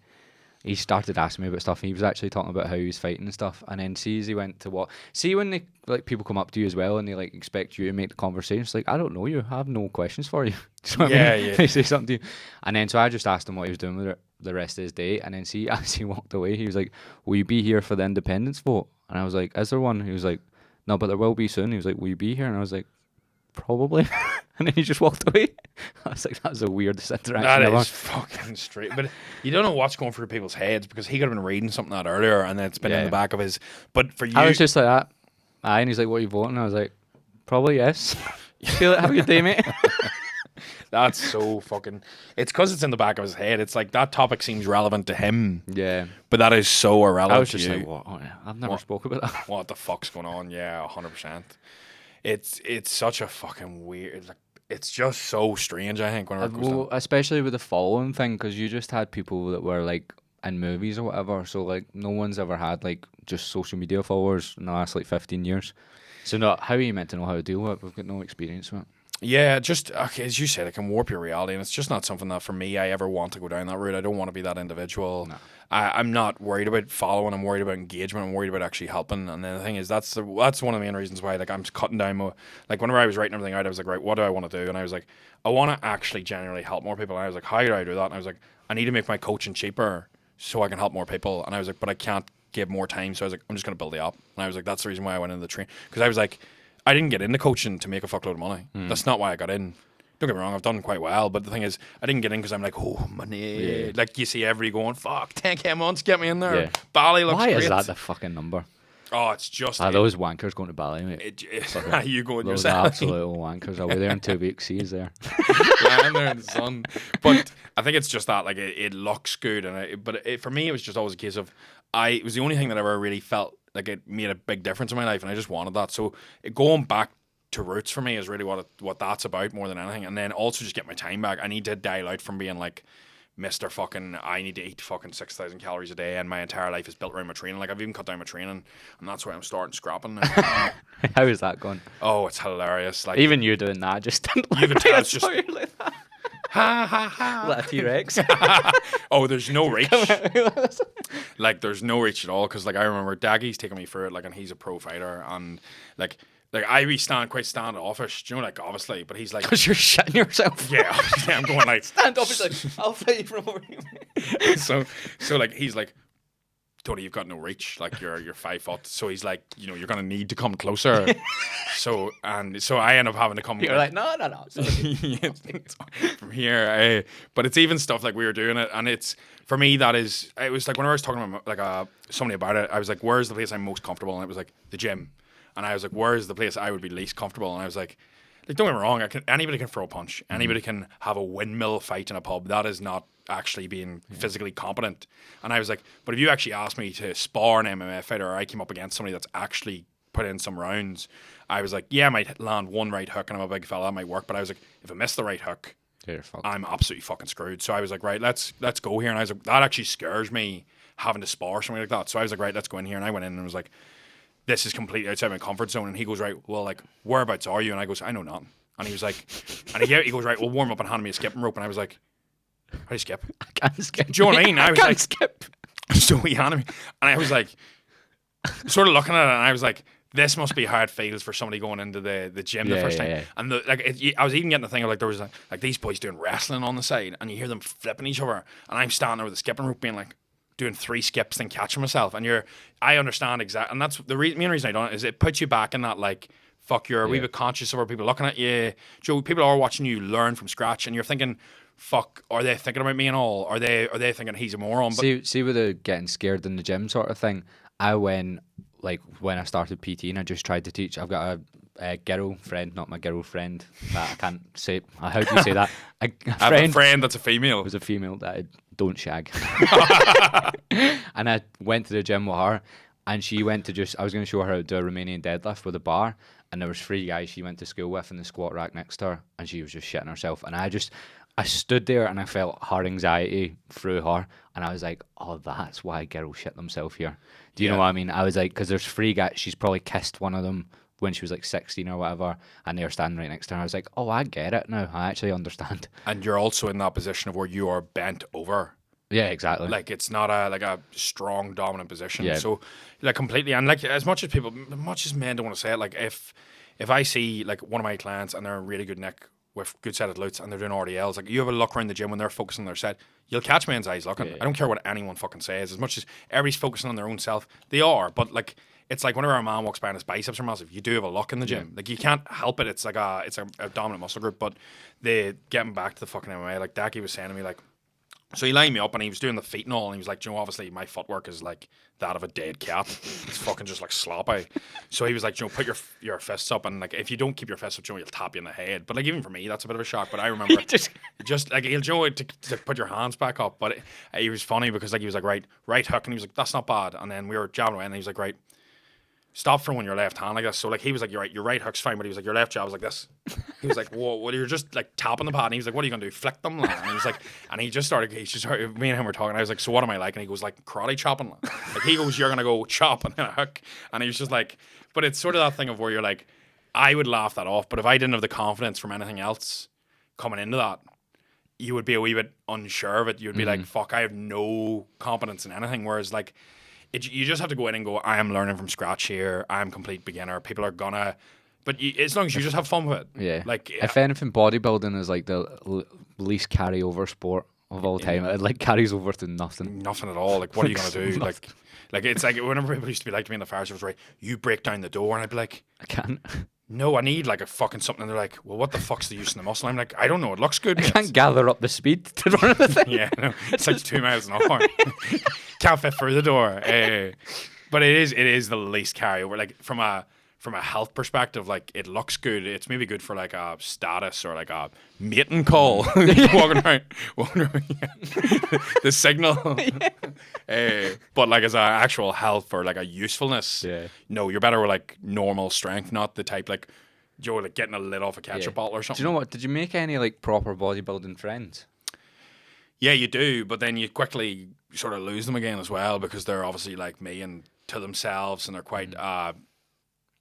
A: he started asking me about stuff. He was actually talking about how he was fighting and stuff. And then see as he went to what? See when they, like, people come up to you as well and they like expect you to make the conversation. It's like, I don't know you. I have no questions for you. Do you know what I mean?
B: Yeah.
A: They say something to you. And then so I just asked him what he was doing with it the rest of his day. And then see as he walked away, he was like, will you be here for the independence vote? And I was like, is there one? He was like, no, but there will be soon. He was like, will you be here? And I was like, probably. And then he just walked away. I was like, that was the weirdest interaction
B: That
A: ever.
B: is fucking straight. But you don't know what's going through people's heads, because he could have been reading something that earlier and then it's been in the back of his. But for you,
A: I was just like that. Aye, and he's like, what are you voting? I was like, probably yes. Feel it. Have a good day, mate.
B: that's so fucking. It's because it's in the back of his head. It's like that topic seems relevant to him,
A: Yeah.
B: but that is so irrelevant
A: I was
B: to
A: just
B: you.
A: like, what? Oh, yeah. I've never spoke about that.
B: What the fuck's going on? Yeah, 100%. It's such a fucking weird. Like, it's just so strange. I think when it goes down.
A: Well, especially with the following thing, because you just had people that were like in movies or whatever. So like, no one's ever had like just social media followers in the last like 15 years. So no, how are you meant to know how to deal with it? We've got no experience with it.
B: Yeah, just okay, as you said, it can warp your reality, and it's just not something that for me I ever want to go down that route. I don't want to be that individual.
A: No.
B: I'm not worried about following. I'm worried about engagement. I'm worried about actually helping. And then the thing is, that's one of the main reasons why like I'm cutting down more. Like whenever I was writing everything out, I was like, right, what do I want to do? And I was like, I want to actually genuinely help more people. And I was like, how do I do that? And I was like, I need to make my coaching cheaper so I can help more people. And I was like, but I can't give more time. So I was like, I'm just going to build it up. And I was like, that's the reason why I went into the train, because I was like, I didn't get into coaching to make a fuckload of money. That's not why I got in. Don't get me wrong, I've done quite well, but the thing is, I didn't get in because I'm like, oh, money.
A: Yeah.
B: Like, you see everybody going, fuck, 10k months, get me in there.
A: Yeah.
B: Bali looks
A: Why
B: great.
A: is that the fucking number?
B: Oh, it's just...
A: Those wankers going to Bali, mate.
B: You going
A: Those
B: yourself.
A: absolute wankers. I'll be there in 2 weeks. See you there.
B: Lying there in the sun. But I think it's just that, like, it looks good. For me, it was just always a case of, it was the only thing that I ever really felt like it made a big difference in my life, and I just wanted that. So going back to roots for me is really what that's about more than anything. And then also just get my time back. I need to dial out from being like Mr. fucking, I need to eat fucking 6,000 calories a day and my entire life is built around my training. Like, I've even cut down my training, and that's why I'm starting scrapping now.
A: How is that going?
B: Oh, it's hilarious. Like,
A: Even you doing that just didn't
B: you can tell it's just
A: like that.
B: ha ha ha.
A: Like a T-Rex.
B: Oh, there's no reach. Like, there's no reach at all, because like I remember Daggy's taking me through it, like, and he's a pro fighter, and like I be quite standoffish, do you know, like, obviously, but he's like,
A: Because you're shitting yourself.
B: yeah, obviously, I'm going like,
A: Stand up. He's like, I'll fight you from over here.
B: so like he's like, Tony, you've got no reach, like you're 5 foot, so he's like, you know, you're gonna need to come closer. so I end up having to come.
A: You're like, no.
B: From here, but it's even stuff like we were doing it, and it's for me that is, it was like whenever I was talking about like somebody about it, I was like, where's the place I'm most comfortable, and it was like the gym. And I was like, where's the place I would be least comfortable? And I was like, don't get me wrong, anybody can throw a punch. Anybody can have a windmill fight in a pub. That is not actually being physically competent. And I was like, but if you actually asked me to spar an MMA fighter, or I came up against somebody that's actually put in some rounds, I was like, yeah, I might land one right hook and I'm a big fella, that might work. But I was like, if I miss the right hook, I'm absolutely fucking screwed. So I was like, right, let's go here. And I was like, that actually scares me, having to spar something like that. So I was like, right, let's go in here. And I went in and was like, this is completely outside my comfort zone. And he goes, right, well, like, whereabouts are you? And I goes, I know nothing. And he was like, and he goes, right, well, warm up and hand me a skipping rope. And I was like, how do you skip?
A: I can't skip.
B: Do you know what I mean? I was
A: can't
B: like,
A: skip.
B: So he handed me, and I was like, sort of looking at it, and I was like, this must be how it feels for somebody going into the gym the first time.
A: Yeah.
B: And I was even getting the thing of like, there was like these boys doing wrestling on the side, and you hear them flipping each other, and I'm standing there with a skipping rope being like, doing 3 skips then catching myself. And I understand exactly, and that's the main reason I don't, is it puts you back in that like, fuck, you're a wee bit conscious of other people looking at you. Joe, people are watching you learn from scratch, and you're thinking, fuck, are they thinking about me and all? Are they thinking he's a moron? But
A: See with the getting scared in the gym sort of thing, I went, like, when I started PT and I just tried to teach, I've got girlfriend, not my girlfriend. I can't say. How do you say that? A
B: I have a friend that's a female.
A: Was a female that I don't shag. And I went to the gym with her, and she went to I was going to show her how to do a Romanian deadlift with a bar, and there was 3 guys she went to school with in the squat rack next to her, and she was just shitting herself. And I stood there and I felt her anxiety through her, and I was like, oh, that's why girls shit themselves here. Do you know what I mean? I was like, because there's 3 guys, she's probably kissed one of them when she was like 16 or whatever, and they were standing right next to her. I was like, oh, I get it now. I actually understand.
B: And you're also in that position of where you are bent over.
A: Yeah, exactly.
B: Like, it's not a strong dominant position.
A: Yeah.
B: So like completely, and like as much as men don't want to say it, like if I see like one of my clients and they're in really good nick with good set of glutes and they're doing RDLs, like you have a look around the gym when they're focusing on their set, you'll catch men's eyes looking.
A: Yeah.
B: I don't care what anyone fucking says. As much as everybody's focusing on their own self, they are. But like, it's like whenever a man walks by and his biceps are massive, you do have a look in the gym. Like you can't help it. It's like a dominant muscle group. But they getting back to the fucking MMA, like Daki was saying to me, like, so he lined me up and he was doing the feet and all, and he was like, you know, obviously my footwork is like that of a dead cat. It's fucking just like sloppy. So he was like, you know, put your fists up, and like if you don't keep your fists up, you know, he'll tap you in the head. But like even for me, that's a bit of a shock. But I remember just like he'll show it to put your hands back up. But he was funny because like he was like right hook, and he was like, that's not bad. And then we were jabbing away, and he was like, right, stop throwing your left hand like this. So like he was like, your right hook's fine, but he was like, your left jab was like this. He was like, whoa, well, you're just like tapping the pad. And he was like, what are you gonna do? Flick them? Like? And he was like, and he just started, me and him were talking. I was like, so what am I like? And he goes like karate chopping. Like he goes, you're gonna go chop and then a hook. And he was just like, but it's sort of that thing of where you're like, I would laugh that off, but if I didn't have the confidence from anything else coming into that, you would be a wee bit unsure of it. You'd be like, fuck, I have no confidence in anything. Whereas like, you just have to go in and go, I am learning from scratch here. I'm complete beginner. People are gonna, but as long as you just have fun with it. Yeah. Like
A: if anything, bodybuilding is like the least carryover sport of all time. It like carries over to nothing.
B: Nothing at all. Like what are you gonna do? Like it's like whenever people used to be like to me in the fire service, right? You break down the door, and I'd be like,
A: I can't.
B: No, I need like a fucking something. And they're like, well, what the fuck's the use in the muscle? I'm like, I don't know. It looks good.
A: I can't gather up the speed to run the thing.
B: Yeah, no, it's like 2 miles an hour. Can't fit through the door. But it is the least carryover. Like from a health perspective, like it looks good. It's maybe good for like a status or like a mating call. walking around the signal. But like as an actual health or like a usefulness, no, you're better with like normal strength, not the type like Joe like getting a lid off a ketchup bottle or something.
A: Do you know what? Did you make any like proper bodybuilding friends?
B: Yeah, you do, but then you quickly sort of lose them again as well because they're obviously like me and to themselves, and they're quite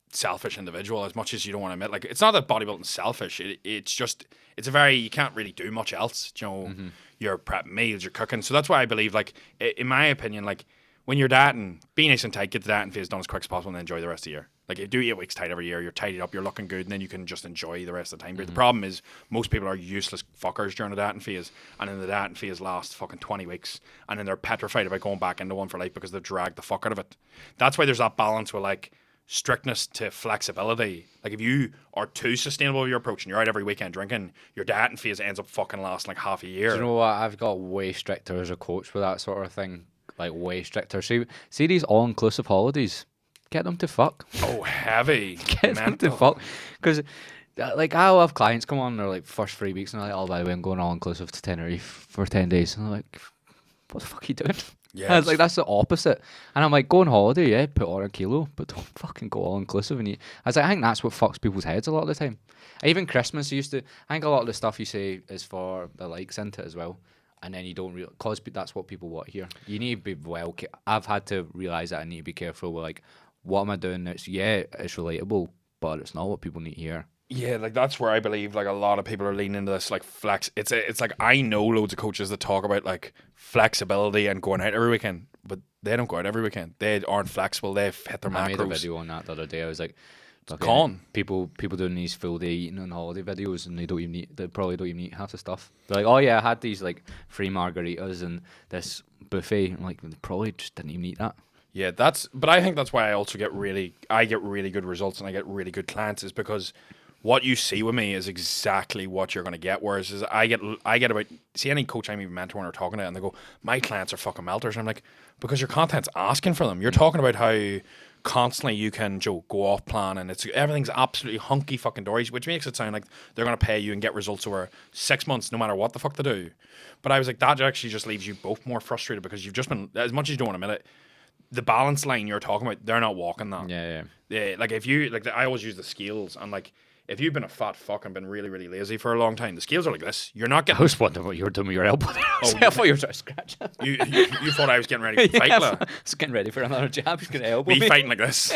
B: selfish individual. As much as you don't want to admit, like it's not that bodybuilding's selfish. It's just you can't really do much else. You know, you're prepping meals, you're cooking. So that's why I believe, like in my opinion, like when you're dieting, be nice and tight, get the dieting phase done as quick as possible, and then enjoy the rest of the year. Like you do 8 weeks tight every year, you're tidied up, you're looking good, and then you can just enjoy the rest of the time. But the problem is most people are useless fuckers during the dieting phase, and then the dieting phase lasts fucking 20 weeks, and then they're petrified about going back into one for life because they've dragged the fuck out of it. That's why there's that balance with like strictness to flexibility. Like if you are too sustainable with your approach and you're out every weekend drinking, your dieting phase ends up fucking lasting like half a year.
A: Do you know what? I've got way stricter as a coach with that sort of thing. Like way stricter. See these all-inclusive holidays. Get them to fuck.
B: Oh, heavy.
A: Get them to fuck. Because, like, I'll have clients come on, they're like, first 3 weeks, and they're like, oh, by the way, I'm going all-inclusive to Tenerife for 10 days. And I'm like, what the fuck are you doing? Yeah. I was like, that's the opposite. And I'm like, go on holiday, yeah, put on a kilo, but don't fucking go all-inclusive. And I was like, I think that's what fucks people's heads a lot of the time. Even Christmas, I think a lot of the stuff you say is for the likes into it as well. And then you don't really, because that's what people want here. You need to be I've had to realise that I need to be careful with, like, what am I doing now? Yeah, it's relatable, but it's not what people need to hear.
B: Yeah, like that's where I believe like a lot of people are leaning into this like flex. It's like I know loads of coaches that talk about like flexibility and going out every weekend, but they don't go out every weekend. They aren't flexible. They've hit their macros.
A: I made a video on that the other day. I was like,
B: gone.
A: People doing these full day eating on holiday videos, and they probably don't even eat half the stuff. They're like, oh yeah, I had these like free margaritas and this buffet. I'm like, they probably just didn't even eat that.
B: Yeah, but I think that's why I also get really good results and I get really good clients, is because what you see with me is exactly what you're going to get. Whereas I get about, see any coach I'm even mentoring or talking to, and they go, my clients are fucking melters. And I'm like, because your content's asking for them. You're talking about how constantly you can go off plan, and everything's absolutely hunky fucking dory, which makes it sound like they're going to pay you and get results over 6 months no matter what the fuck they do. But I was like, that actually just leaves you both more frustrated, because you've just been, as much as you don't want to admit it, the balance line you're talking about, they're not walking that. Yeah. Like if you, like I always use the scales, and like if you've been a fat fuck and been really, really lazy for a long time, the scales are like this. You're not getting...
A: I was wondering what you were doing with your elbow there. I thought you were trying to scratch it.
B: You thought I was getting ready for a fight,
A: I was getting ready for another jab. He's going to elbow me.
B: fighting like this.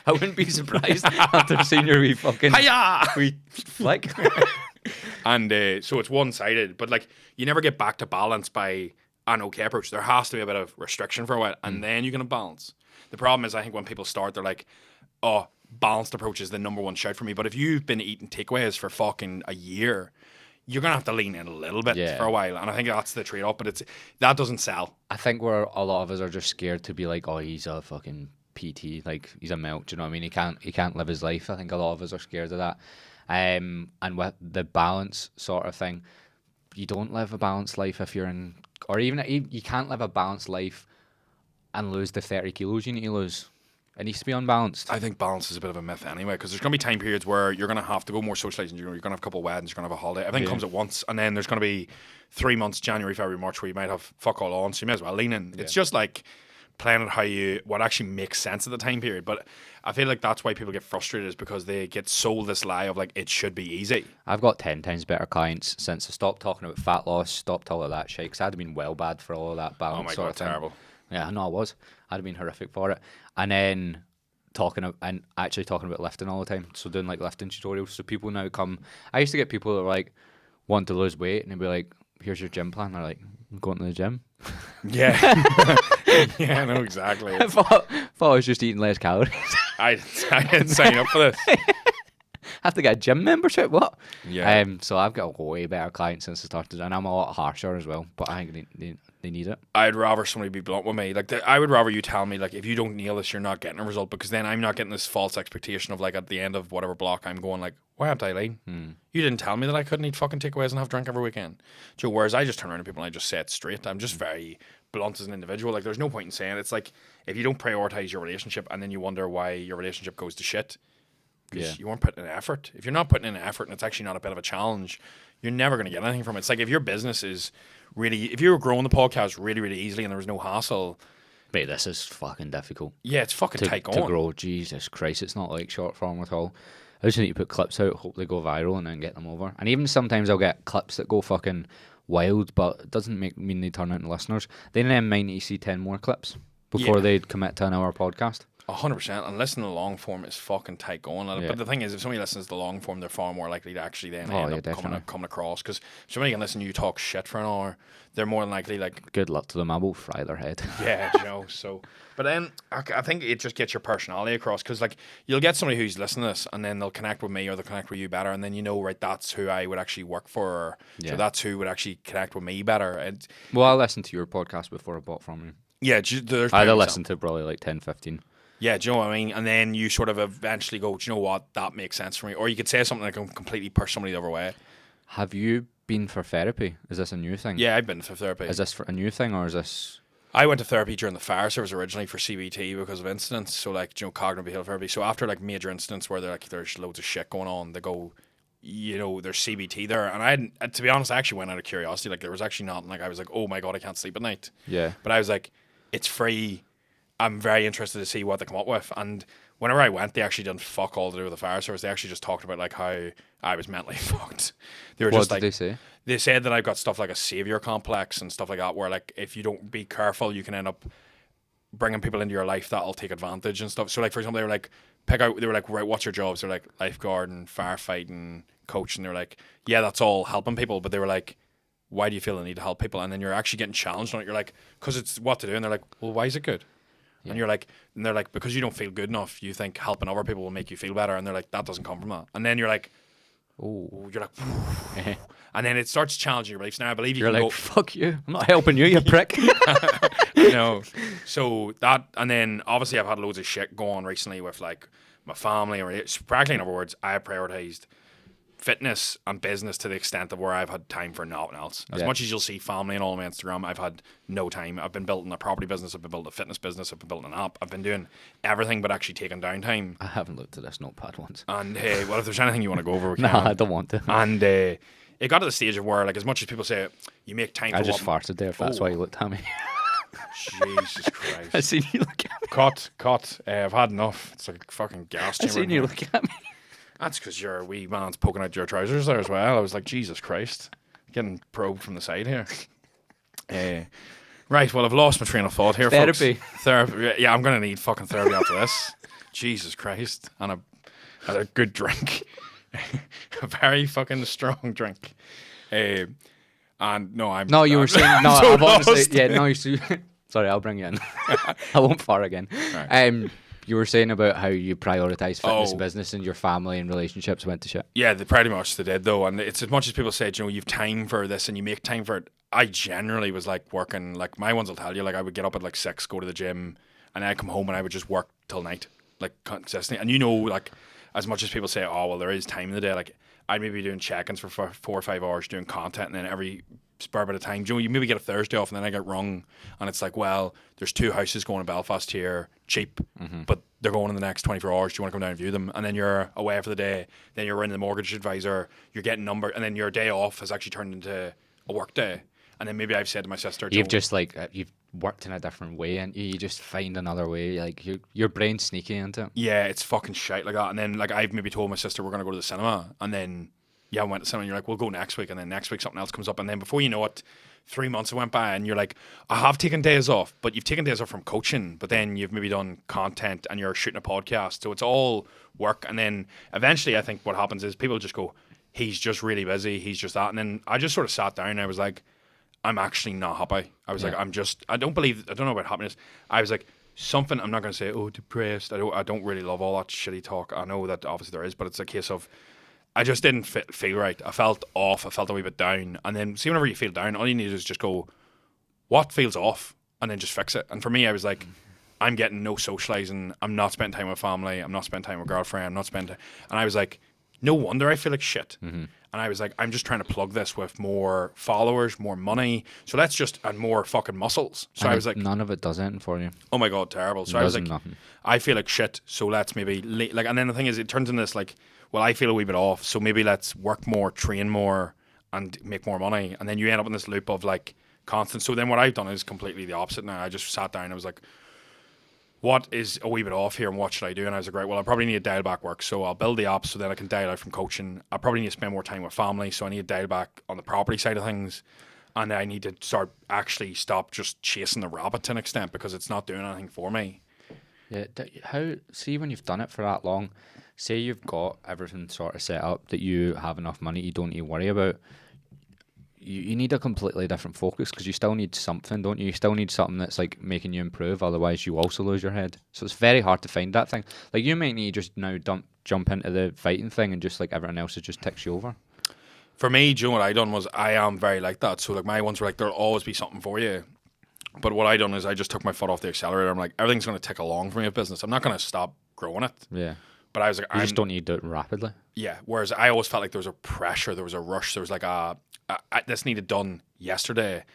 A: I wouldn't be surprised after seeing your wee fucking...
B: Hiya!
A: Wee flick.
B: And so it's one-sided, but like you never get back to balance by an okay approach. There has to be a bit of restriction for a while, and then you can balance. The problem is, I think when people start, they're like, oh, balanced approach is the number one shout for me. But if you've been eating takeaways for fucking a year, you're going to have to lean in a little bit for a while. And I think that's the trade-off, but that doesn't sell.
A: I think where a lot of us are just scared to be like, oh, he's a fucking PT, like he's a milk, do you know what I mean? He can't live his life. I think a lot of us are scared of that. And with the balance sort of thing, you don't live a balanced life if you're in, or even you can't live a balanced life and lose the 30 kilos you need to lose. It needs to be unbalanced.
B: I think balance is a bit of a myth anyway, because there's going to be time periods where you're going to have to go more socialising. You're going to have a couple of weddings, you're going to have a holiday. Everything comes at once, and then there's going to be 3 months, January, February, March, where you might have fuck all on, so you may as well lean in. It's just like planning what actually makes sense at the time period. But I feel like that's why people get frustrated, is because they get sold this lie of like it should be easy.
A: I've got 10 times better clients since I stopped talking about fat loss, stopped all of that shit, because I'd have been well bad for all of that balance.
B: Oh my
A: sort
B: God,
A: of thing.
B: terrible.
A: Yeah, I know I was. I'd have been horrific for it. And then talking about lifting all the time. So doing like lifting tutorials. So people now come. I used to get people that were like want to lose weight, and they'd be like, "Here's your gym plan." They're like, "I'm going to the gym."
B: Yeah, yeah, I know exactly.
A: I thought I was just eating less calories.
B: I didn't sign up for this.
A: Have to get a gym membership. What?
B: Yeah.
A: So I've got a way better clients since I started, and I'm a lot harsher as well. But I think they need it.
B: I'd rather somebody be blunt with me. Like I would rather you tell me, like, if you don't nail this, you're not getting a result, because then I'm not getting this false expectation of like at the end of whatever block I'm going like, why haven't I lean? You didn't tell me that I couldn't eat fucking takeaways and have drink every weekend. Joe, whereas I just turn around to people and I just say it straight. I'm just very blunt as an individual. Like there's no point in saying it. It's like if you don't prioritize your relationship and then you wonder why your relationship goes to shit, because you weren't putting in effort. If you're not putting in effort and it's actually not a bit of a challenge, you're never going to get anything from it. It's like if your business is really, if you were growing the podcast really, really easily and there was no hassle.
A: Mate, this is fucking difficult.
B: Yeah, it's fucking tight going.
A: To grow, Jesus Christ, it's not like short form at all. I just need to put clips out, hope they go viral, and then get them over. And even sometimes I'll get clips that go fucking wild, but it doesn't mean they turn out into listeners. They then might need to see 10 more clips before they commit to an hour podcast.
B: 100%, and listening to the long form is fucking tight going.
A: Yeah.
B: But the thing is, if somebody listens to the long form, they're far more likely to actually then end up coming across. Because if somebody can listen to you talk shit for an hour, they're more than likely like...
A: Good luck to them, I will fry their head.
B: Yeah, you know, so... But then, I think it just gets your personality across, because like, you'll get somebody who's listening to this, and then they'll connect with me, or they'll connect with you better, and then you know, right, that's who I would actually work for, or so that's who would actually connect with me better. And,
A: well, I listened to your podcast before I bought from you.
B: Yeah, there's...
A: I'd have listened to probably like 10, 15.
B: Yeah, do you know what I mean? And then you sort of eventually go, do you know what? That makes sense for me. Or you could say something that can completely push somebody the other way.
A: Have you been for therapy? Is this a new thing?
B: Yeah, I've been for therapy.
A: Is this for a new thing, or is this...
B: I went to therapy during the fire service originally for CBT because of incidents. So like, you know, cognitive behavioral therapy. So after like major incidents where there's loads of shit going on, they go, you know, there's CBT there. And to be honest, I actually went out of curiosity. Like there was actually nothing. Like I was like, oh my God, I can't sleep at night.
A: Yeah.
B: But I was like, it's free. I'm very interested to see what they come up with. And whenever I went, they actually didn't fuck all to do with the fire service. They actually just talked about like how I was mentally fucked. They were
A: what
B: just
A: did
B: like,
A: they say?
B: They said that I've got stuff like a savior complex and stuff like that, where like if you don't be careful, you can end up bringing people into your life that'll take advantage and stuff. So like for example, they were like, right, what's your jobs? They're like lifeguard and firefighting coach, and they were like, yeah, that's all helping people. But they were like, why do you feel the need to help people? And then you're actually getting challenged on it. You're like, because it's what to do. And they're like, well, why is it good? Yeah. And you're like, and they're like, because you don't feel good enough, you think helping other people will make you feel better. And they're like, that doesn't come from that. And then you're like, oh, you're like, and then it starts challenging your beliefs. Now I believe
A: you're
B: can
A: like,
B: go,
A: fuck you, I'm not helping you, you prick.
B: You know, so that, and then obviously I've had loads of shit going on recently with like my family, or practically in other words, I prioritized fitness and business to the extent of where I've had time for nothing else. As much as you'll see family and all on my Instagram, I've had no time. I've been building a property business, I've been building a fitness business, I've been building an app, I've been doing everything but actually taking downtime.
A: I haven't looked at this notepad once.
B: And well, if there's anything you want to go over, we
A: No,
B: can.
A: I don't want to.
B: And it got to the stage of where, like, as much as people say you make time for
A: I just farted there, if that's why you looked at me.
B: Jesus Christ.
A: I seen you look at me.
B: Cut. I've had enough. It's like a fucking gas
A: I
B: chamber.
A: seen you look at me.
B: That's because your wee man's poking out your trousers there as well. I was like, Jesus Christ. Getting probed from the side here. Right, well, I've lost my train of thought here,
A: Therapy.
B: folks. Therapy. Yeah, I'm going to need fucking therapy after this. Jesus Christ. And a good drink. A very fucking strong drink. And no, I'm...
A: No, you were saying... No,
B: so
A: I've honestly...
B: lost.
A: Yeah, no, sorry, I'll bring you in. I won't fart again. Right. You were saying about how you prioritise fitness and business and your family and relationships went to shit.
B: Yeah, pretty much they did though. And it's as much as people say, you know, you've time for this and you make time for it. I generally was like working, like my ones will tell you, like I would get up at like 6, go to the gym, and then I'd come home and I would just work till night, like consistently. And you know, like as much as people say, oh, well, there is time in the day, like I'd maybe be doing check-ins for 4 or 5 hours doing content, and then every spare bit of time, you maybe get a Thursday off, and then I get rung, and it's like, well, there's 2 houses going in Belfast here, cheap, but they're going in the next 24 hours. Do you want to come down and view them? And then you're away for the day. Then you're in the mortgage advisor. You're getting numbered, and then your day off has actually turned into a work day. And then maybe I've said to my sister,
A: you've just like you've worked in a different way, and you just find another way. Like your brain's sneaky into it.
B: Yeah, it's fucking shite like that. And then like I've maybe told my sister we're gonna go to the cinema, and then I went to cinema, and you're like, we'll go next week, and then next week something else comes up, and then before you know it, 3 months went by, and you're like, I have taken days off, but you've taken days off from coaching, but then you've maybe done content and you're shooting a podcast, so it's all work. And then eventually I think what happens is people just go, he's just really busy, he's just that. And then I just sort of sat down and I was like, I'm actually not happy. I was like, I don't know about happiness. I was like, something, I'm not going to say, oh, depressed. I don't really love all that shitty talk. I know that obviously there is, but it's a case of, I just didn't feel right. I felt off. I felt a wee bit down. And then, see, whenever you feel down, all you need is just go, what feels off? And then just fix it. And for me, I was like, I'm getting no socializing. I'm not spending time with family. I'm not spending time with girlfriend. I'm not spending. And I was like, no wonder I feel like shit. And I was like, I'm just trying to plug this with more followers, more money. So let's just, and more fucking muscles. So
A: And
B: I was like,
A: none of it does anything for you.
B: oh my God, terrible. So I was like,
A: nothing.
B: I feel like shit. So let's maybe, like, and then the thing is, it turns into this, like, well, I feel a wee bit off. So maybe let's work more, train more, and make more money. And then you end up in this loop of like constant. So then what I've done is completely the opposite now. I just sat down and I was like, what is a wee bit off here and what should I do? And I was like, right, well, I probably need to dial back work. So I'll build the app so then I can dial out from coaching. I probably need to spend more time with family. So I need to dial back on the property side of things. And I need to stop just chasing the rabbit to an extent because it's not doing anything for me.
A: Yeah, see when you've done it for that long, say you've got everything sort of set up that you have enough money you don't need to worry about, you need a completely different focus because you still need something, don't you? You still need something that's like making you improve, otherwise you also lose your head. So it's very hard to find that thing. Like you might need to just now jump into the fighting thing and just like everyone else, it just ticks you over.
B: For me, do you know what I done was I am very like that. So like my ones were like, there'll always be something for you. But what I done is I just took my foot off the accelerator. I'm like, everything's going to tick along for me with business. I'm not going to stop growing it.
A: Yeah.
B: But I was like,
A: you just don't need to do it rapidly.
B: Yeah. Whereas I always felt like there was a pressure, there was a rush, there was like this needed done yesterday.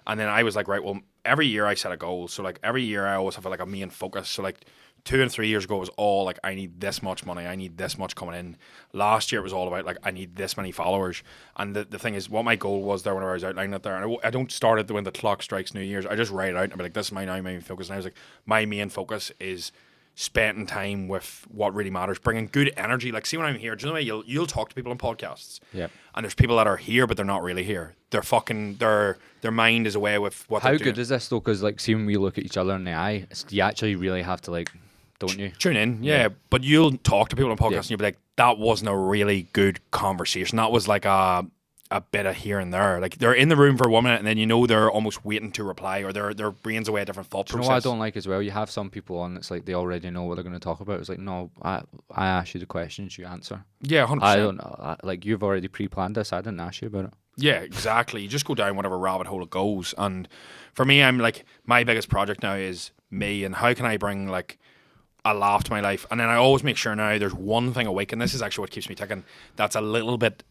B: And then I was like, right, well, every year I set a goal. So like every year I always have like a main focus. So like 2 and 3 years ago it was all like, I need this much money, I need this much coming in. Last year it was all about like, I need this many followers. And the thing is, what my goal was there whenever I was outlining it there, and I don't start it when the clock strikes New Year's. I just write it out and I'll be like, this is my main focus. And I was like, my main focus is spending time with what really matters, bringing good energy. Like, see, when I'm here, do you know the way you'll talk to people on podcasts? Yeah. And there's people that are here, but they're not really here. They're fucking, their mind is away with what they're doing.
A: How good is this though? Because like, see, when we look at each other in the eye, you actually really have to like, don't you?
B: Tune in, yeah. But you'll talk to people on podcasts and you'll be like, that wasn't a really good conversation. That was like a bit of here and there. Like, they're in the room for 1 minute and then you know they're almost waiting to reply, or their brain's away a different thought process.
A: You know what I don't like as well? You have some people on, it's like they already know what they're going to talk about. It's like, no, I asked you the questions, you answer.
B: Yeah, 100%.
A: I don't know. Like, you've already pre-planned this. I didn't ask you about it.
B: Yeah, exactly. You just go down whatever rabbit hole it goes. And for me, I'm like, my biggest project now is me, and how can I bring like I laughed my life. And then I always make sure now there's one thing a week, and this is actually what keeps me ticking, that's a little bit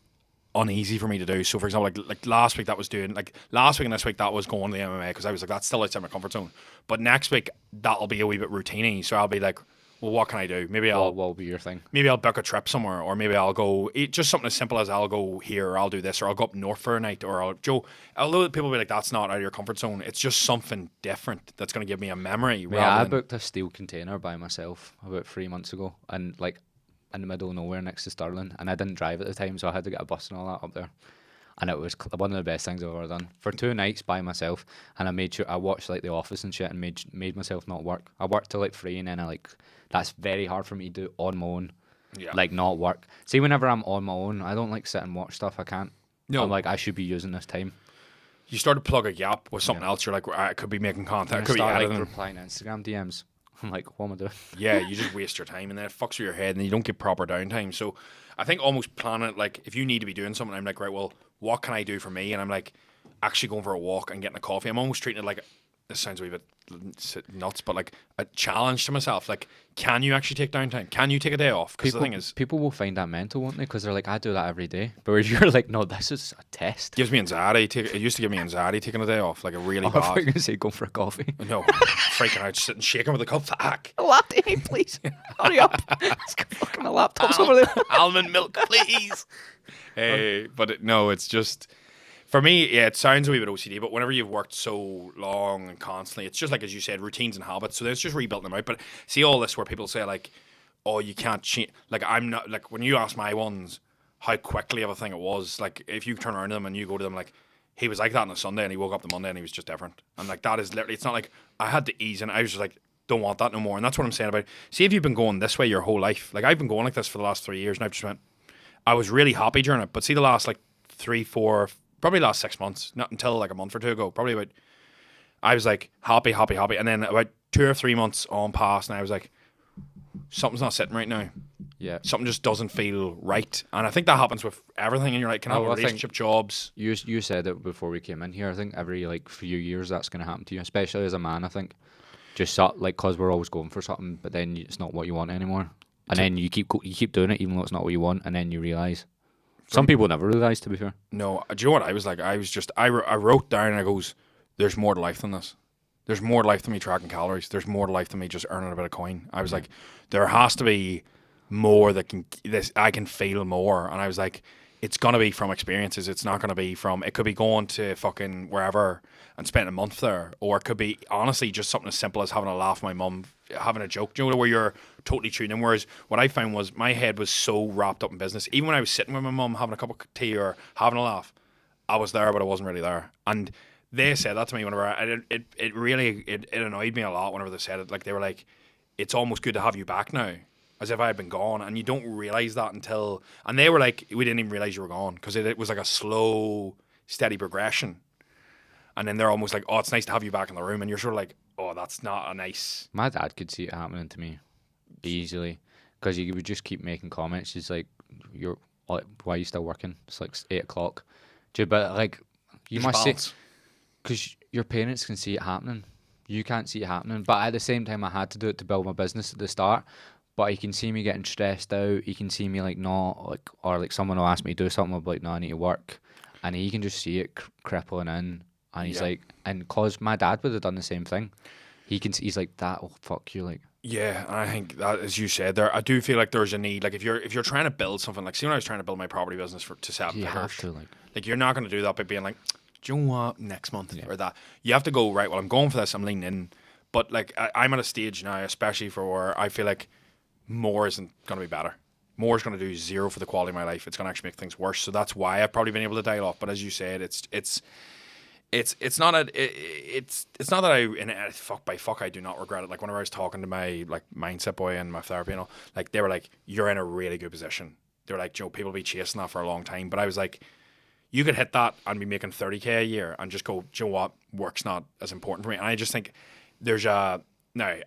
B: uneasy for me to do. So for example, like last week that was doing, like last week and this week that was going to the MMA, because I was like, that's still outside my comfort zone. But next week that'll be a wee bit routine-y. So I'll be like, well, what can I do? Maybe
A: what will be your thing?
B: Maybe I'll book a trip somewhere, or maybe I'll go just something as simple as I'll go here, or I'll do this, or I'll go up north for a night, or although people will be like, that's not out of your comfort zone, it's just something different that's going to give me a memory.
A: Yeah, I booked a steel container by myself about 3 months ago, and like in the middle of nowhere next to Stirling, and I didn't drive at the time, so I had to get a bus and all that up there. And it was one of the best things I've ever done. For 2 nights by myself, and I made sure I watched like The Office and shit, and made myself not work. I worked till like 3, and then that's very hard for me to do on my own.
B: Yeah.
A: Like not work. See, whenever I'm on my own, I don't like sit and watch stuff. I can't.
B: No.
A: I'm like, I should be using this time.
B: You start to plug a gap with something else. You're like, I could be making content. I could be editing.
A: Replying to Instagram DMs. I'm like, what am I doing?
B: Yeah, you just waste your time, and then it fucks with your head, and you don't get proper downtime. So I think almost planning it, like if you need to be doing something, I'm like, right, well, what can I do for me? And I'm like, actually going for a walk and getting a coffee. I'm almost treating it like, this sounds a wee bit nuts, but like a challenge to myself. Like, can you actually take downtime? Can you take a day off? Because the thing is,
A: people will find that mental, won't they? Because they're like, I do that every day. But where you're like, no, this is a test.
B: Gives me anxiety. It used to give me anxiety taking a day off, like a really bad.
A: I thought you were going to say go for a coffee.
B: No, freaking out, sitting shaking with a cup. Fuck.
A: A latte, please. Hurry up. Fucking the laptop's over there.
B: Almond milk, please. No, it's just, for me, yeah, it sounds a wee bit OCD, but whenever you've worked so long and constantly, it's just like, as you said, routines and habits. So then it's just rebuilding them out. But see all this where people say like, oh, you can't change. Like, I'm not, like, when you ask my ones how quickly of a thing it was, like, if you turn around to them and you go to them like, he was like that on a Sunday and he woke up the Monday and he was just different. And like, that is literally, it's not like I had to ease in. I was just like, don't want that no more. And that's what I'm saying about, see if you've been going this way your whole life. Like, I've been going like this for the last 3 years, and I've just went, I was really happy during it. But see the last like 3, 4, probably last 6 months, not until like a month or two ago, probably about, I was like happy. And then about 2 or 3 months on past, and I was like, something's not sitting right now.
A: Yeah.
B: Something just doesn't feel right. And I think that happens with everything. And you're like, can I have a relationship, jobs?
A: You said it before we came in here. I think every like few years that's going to happen to you, especially as a man, I think. Just like, because we're always going for something, but then it's not what you want anymore. And then you keep doing it even though it's not what you want, and then you realise. Some people never realise, to be fair.
B: No, do you know what I was like? I wrote down and I goes, there's more to life than this. There's more to life than me tracking calories. There's more to life than me just earning a bit of coin. I was like, there has to be more I can feel more. And I was like, it's going to be from experiences. It's not going to be from, it could be going to fucking wherever and spending a month there. Or it could be, honestly, just something as simple as having a laugh with my mum, having a joke, you know, where you're totally tuned in. Whereas what I found was my head was so wrapped up in business. Even when I was sitting with my mum having a cup of tea or having a laugh, I was there, but I wasn't really there. And they said that to me whenever it really annoyed me a lot whenever they said it. Like, they were like, it's almost good to have you back now, as if I had been gone. And you don't realize that until, and they were like, we didn't even realize you were gone, because it was like a slow, steady progression. And then they're almost like, oh, it's nice to have you back in the room. And you're sort of like, oh, that's not a nice.
A: My dad could see it happening to me easily, because he would just keep making comments. He's like, why are you still working? It's like 8 o'clock. But like, you must say, because your parents can see it happening. You can't see it happening. But at the same time, I had to do it to build my business at the start. But he can see me getting stressed out. He can see me like not like, or like someone will ask me to do something. I'll be like, no, I need to work, and he can just see it crippling in. And he's like, and cause my dad would have done the same thing. He's like, that will fuck you, like.
B: Yeah, and I think that, as you said there, I do feel like there's a need. Like, if you're trying to build something, like, see, when I was trying to build my property business to set up,
A: you have to,
B: like you're not going to do that by being like, do you know what, next month or that. You have to go, right, well, I'm going for this, I'm leaning in. But like, I'm at a stage now, especially for where I feel like more isn't going to be better. More is going to do zero for the quality of my life. It's going to actually make things worse. So that's why I've probably been able to dial off. But as you said, it's not that I do not regret it. Like, whenever I was talking to my like mindset boy and my therapy and all, like, they were like, you're in a really good position. They were like, Joe, people be chasing that for a long time. But I was like, you could hit that and be making 30K a year and just go, do you know what, work's not as important for me. And I just think there's now,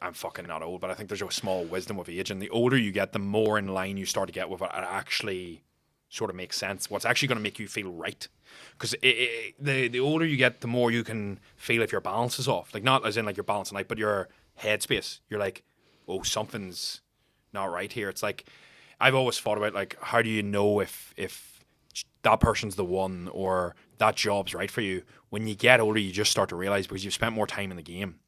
B: I'm fucking not old, but I think there's a small wisdom with age, and the older you get, the more in line you start to get with what actually sort of makes sense, what's actually going to make you feel right. Because the older you get, the more you can feel if your balance is off. Like, not as in like your balance tonight, but your headspace. You're like, oh, something's not right here. It's like, I've always thought about, like, how do you know if that person's the one or that job's right for you? When you get older, you just start to realize, because you've spent more time in the game.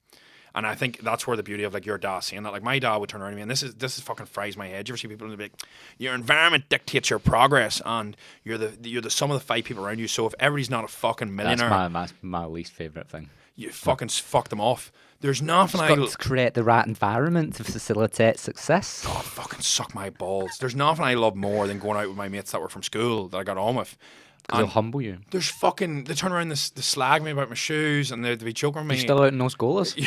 B: And I think that's where the beauty of, like, your dad saying that. Like, my dad would turn around to me, and this is fucking fries my head. You ever see people in the big, your environment dictates your progress, and you're the sum of the 5 people around you. So if everybody's not a fucking millionaire,
A: That's my least favourite thing.
B: You fucking fuck them off. There's nothing
A: Got to create the right environment to facilitate success.
B: God, fucking suck my balls. There's nothing I love more than going out with my mates that were from school that I got on with.
A: Because they'll humble you.
B: There's fucking, they turn around, they slag me about my shoes, and they'd be joking with me.
A: You're still out in those goalies?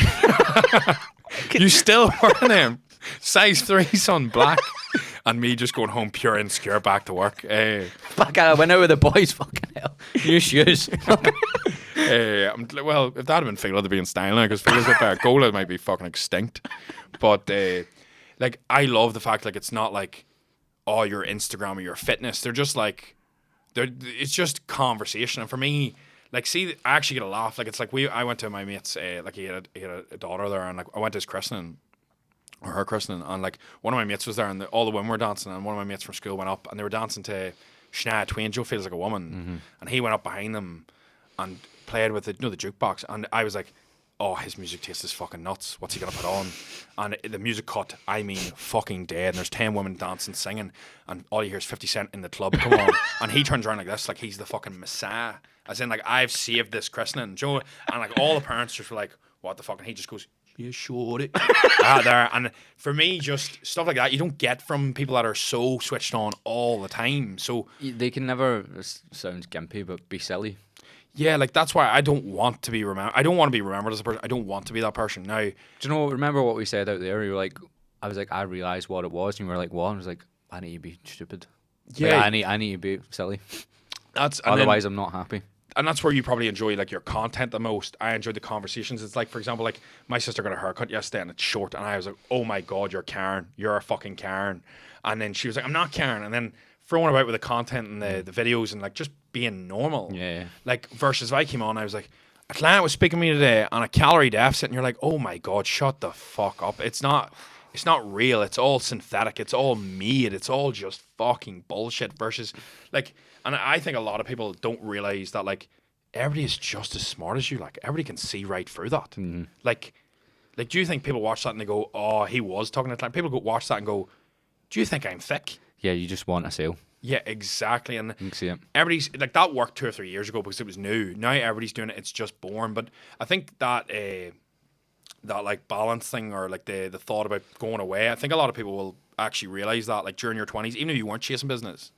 B: You still wearing them? Size 3, son, black. And me just going home pure insecure, back to work.
A: Fuck, I went out with the boys, fucking hell. New shoes.
B: Well, if that had been Fila, they'd be in style now, because Fila's up there. Gola might be fucking extinct. But, like, I love the fact, like, it's not like, oh, your Instagram or your fitness. They're just like, it's just conversation. And for me, like, see, I actually get a laugh. Like, it's like, I went to my mate's, like, he had a daughter there, and, like, I went to his christening, or her christening, and, like, one of my mates was there, and all the women were dancing, and one of my mates from school went up, and they were dancing to Shania Twain, Joe Feels Like a Woman, and he went up behind them and played with the jukebox, and I was like, oh, his music taste is fucking nuts. What's he gonna put on? And the music cut, I mean, fucking dead. And there's 10 women dancing, singing, and all you hear is 50 Cent in the club come on. And he turns around like this, like he's the fucking messiah. As in, like, I've saved this christening, Joe. And, like, all the parents just were like, what the fuck? And he just goes, yeah, sure. There. And for me, just stuff like that, you don't get from people that are so switched on all the time. So
A: they can never, this sounds gimpy, but be silly.
B: Yeah, like, that's why I don't want to be remembered. I don't want to be remembered as a person. I don't want to be that person now.
A: Do you know? Remember what we said out there? You were like, I was like, I realised what it was, and you were like, what? And I was like, I need to be stupid.
B: Yeah,
A: like, I need to be silly. Otherwise, I'm not happy.
B: And that's where you probably enjoy, like, your content the most. I enjoy the conversations. It's like, for example, like, my sister got a haircut yesterday and it's short, and I was like, oh my god, you're Karen. You're a fucking Karen. And then she was like, I'm not Karen. And then throwing about with the content and the videos and, like, just being normal.
A: Yeah.
B: Like, versus if I came on, I was like, a client was speaking to me today on a calorie deficit, and you're like, oh my god, shut the fuck up. It's not real. It's all synthetic. It's all made. It's all just fucking bullshit. Versus, like, and I think a lot of people don't realize that, like, everybody is just as smart as you. Like, everybody can see right through that. Mm-hmm. Like, do you think people watch that and they go, oh, he was talking to client? People go watch that and go, do you think I'm thick?
A: Yeah, you just want a sale.
B: Yeah, exactly. And
A: you can see it.
B: Everybody's like, that worked 2 or 3 years ago because it was new. Now everybody's doing it. It's just boring. But I think that like balance thing, or like the thought about going away, I think a lot of people will actually realize that, like, during your 20s, even if you weren't chasing business,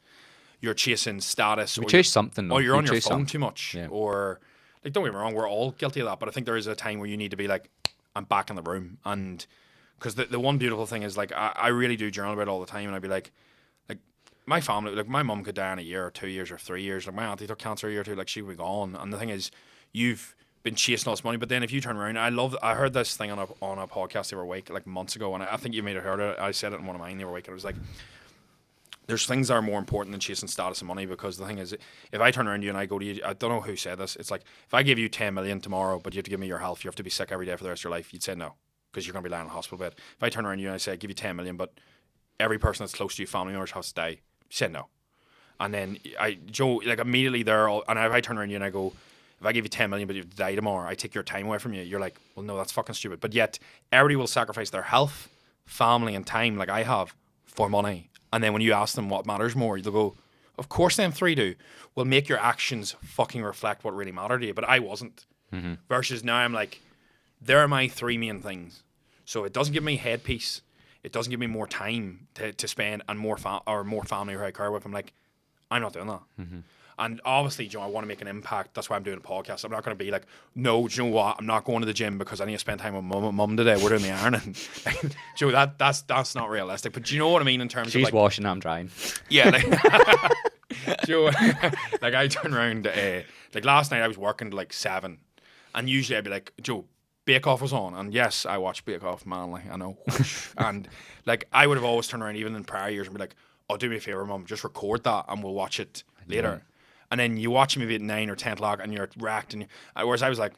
B: you're chasing status.
A: We chase something.
B: Or you're on your phone
A: something
B: too much.
A: Yeah.
B: Or, like, don't get me wrong, we're all guilty of that. But I think there is a time where you need to be like, I'm back in the room. And because the one beautiful thing is, like, I really do journal about it all the time, and I'd be like, my family, like, my mum could die in a year or 2 years or 3 years. Like, my auntie took cancer a year or two, like, she'd be gone. And the thing is, you've been chasing all this money, but then if you turn around, I heard this thing on a podcast the other week, like, months ago, and I think you may have heard it. I said it in one of mine the other week, and it was like, there's things that are more important than chasing status and money, because the thing is, if I turn around to you and I go to you, I don't know who said this, it's like, if I give you 10 million tomorrow, but you have to give me your health, you have to be sick every day for the rest of your life, you'd say no, because you're going to be lying in a hospital bed. If I turn around to you and I say, I give you 10 million, but every person that's close to you, family members, has to die, you say no. And then Joe, like, immediately there, and if I turn around to you and I go, if I give you 10 million but you have to die tomorrow, I take your time away from you, you're like, well, no, that's fucking stupid. But yet everybody will sacrifice their health, family, and time, like I have, for money. And then when you ask them what matters more, they'll go, of course them three do. Well, make your actions fucking reflect what really mattered to you. But I wasn't. Mm-hmm. Versus now I'm like, there are my 3 main things. So it doesn't give me head peace. It doesn't give me more time to spend and more family who I care with. I'm like, I'm not doing that. Mm-hmm. And obviously, Joe, I want to make an impact. That's why I'm doing a podcast. I'm not going to be like, no, do you know what? I'm not going to the gym because I need to spend time with mum today. We're doing the ironing. Joe, that's not realistic. But do you know what I mean in terms
A: She's
B: of, like,
A: washing, I'm drying.
B: Yeah. Joe, like, I turn around, like, last night I was working to like 7. And usually I'd be like, Joe, Bake Off was on. And yes, I watched Bake Off, manly, I know. And, like, I would have always turned around even in prior years and be like, oh, do me a favour, mum, just record that and we'll watch it later. And then you watch maybe at 9 or 10 o'clock and you're wrecked. Whereas I was like,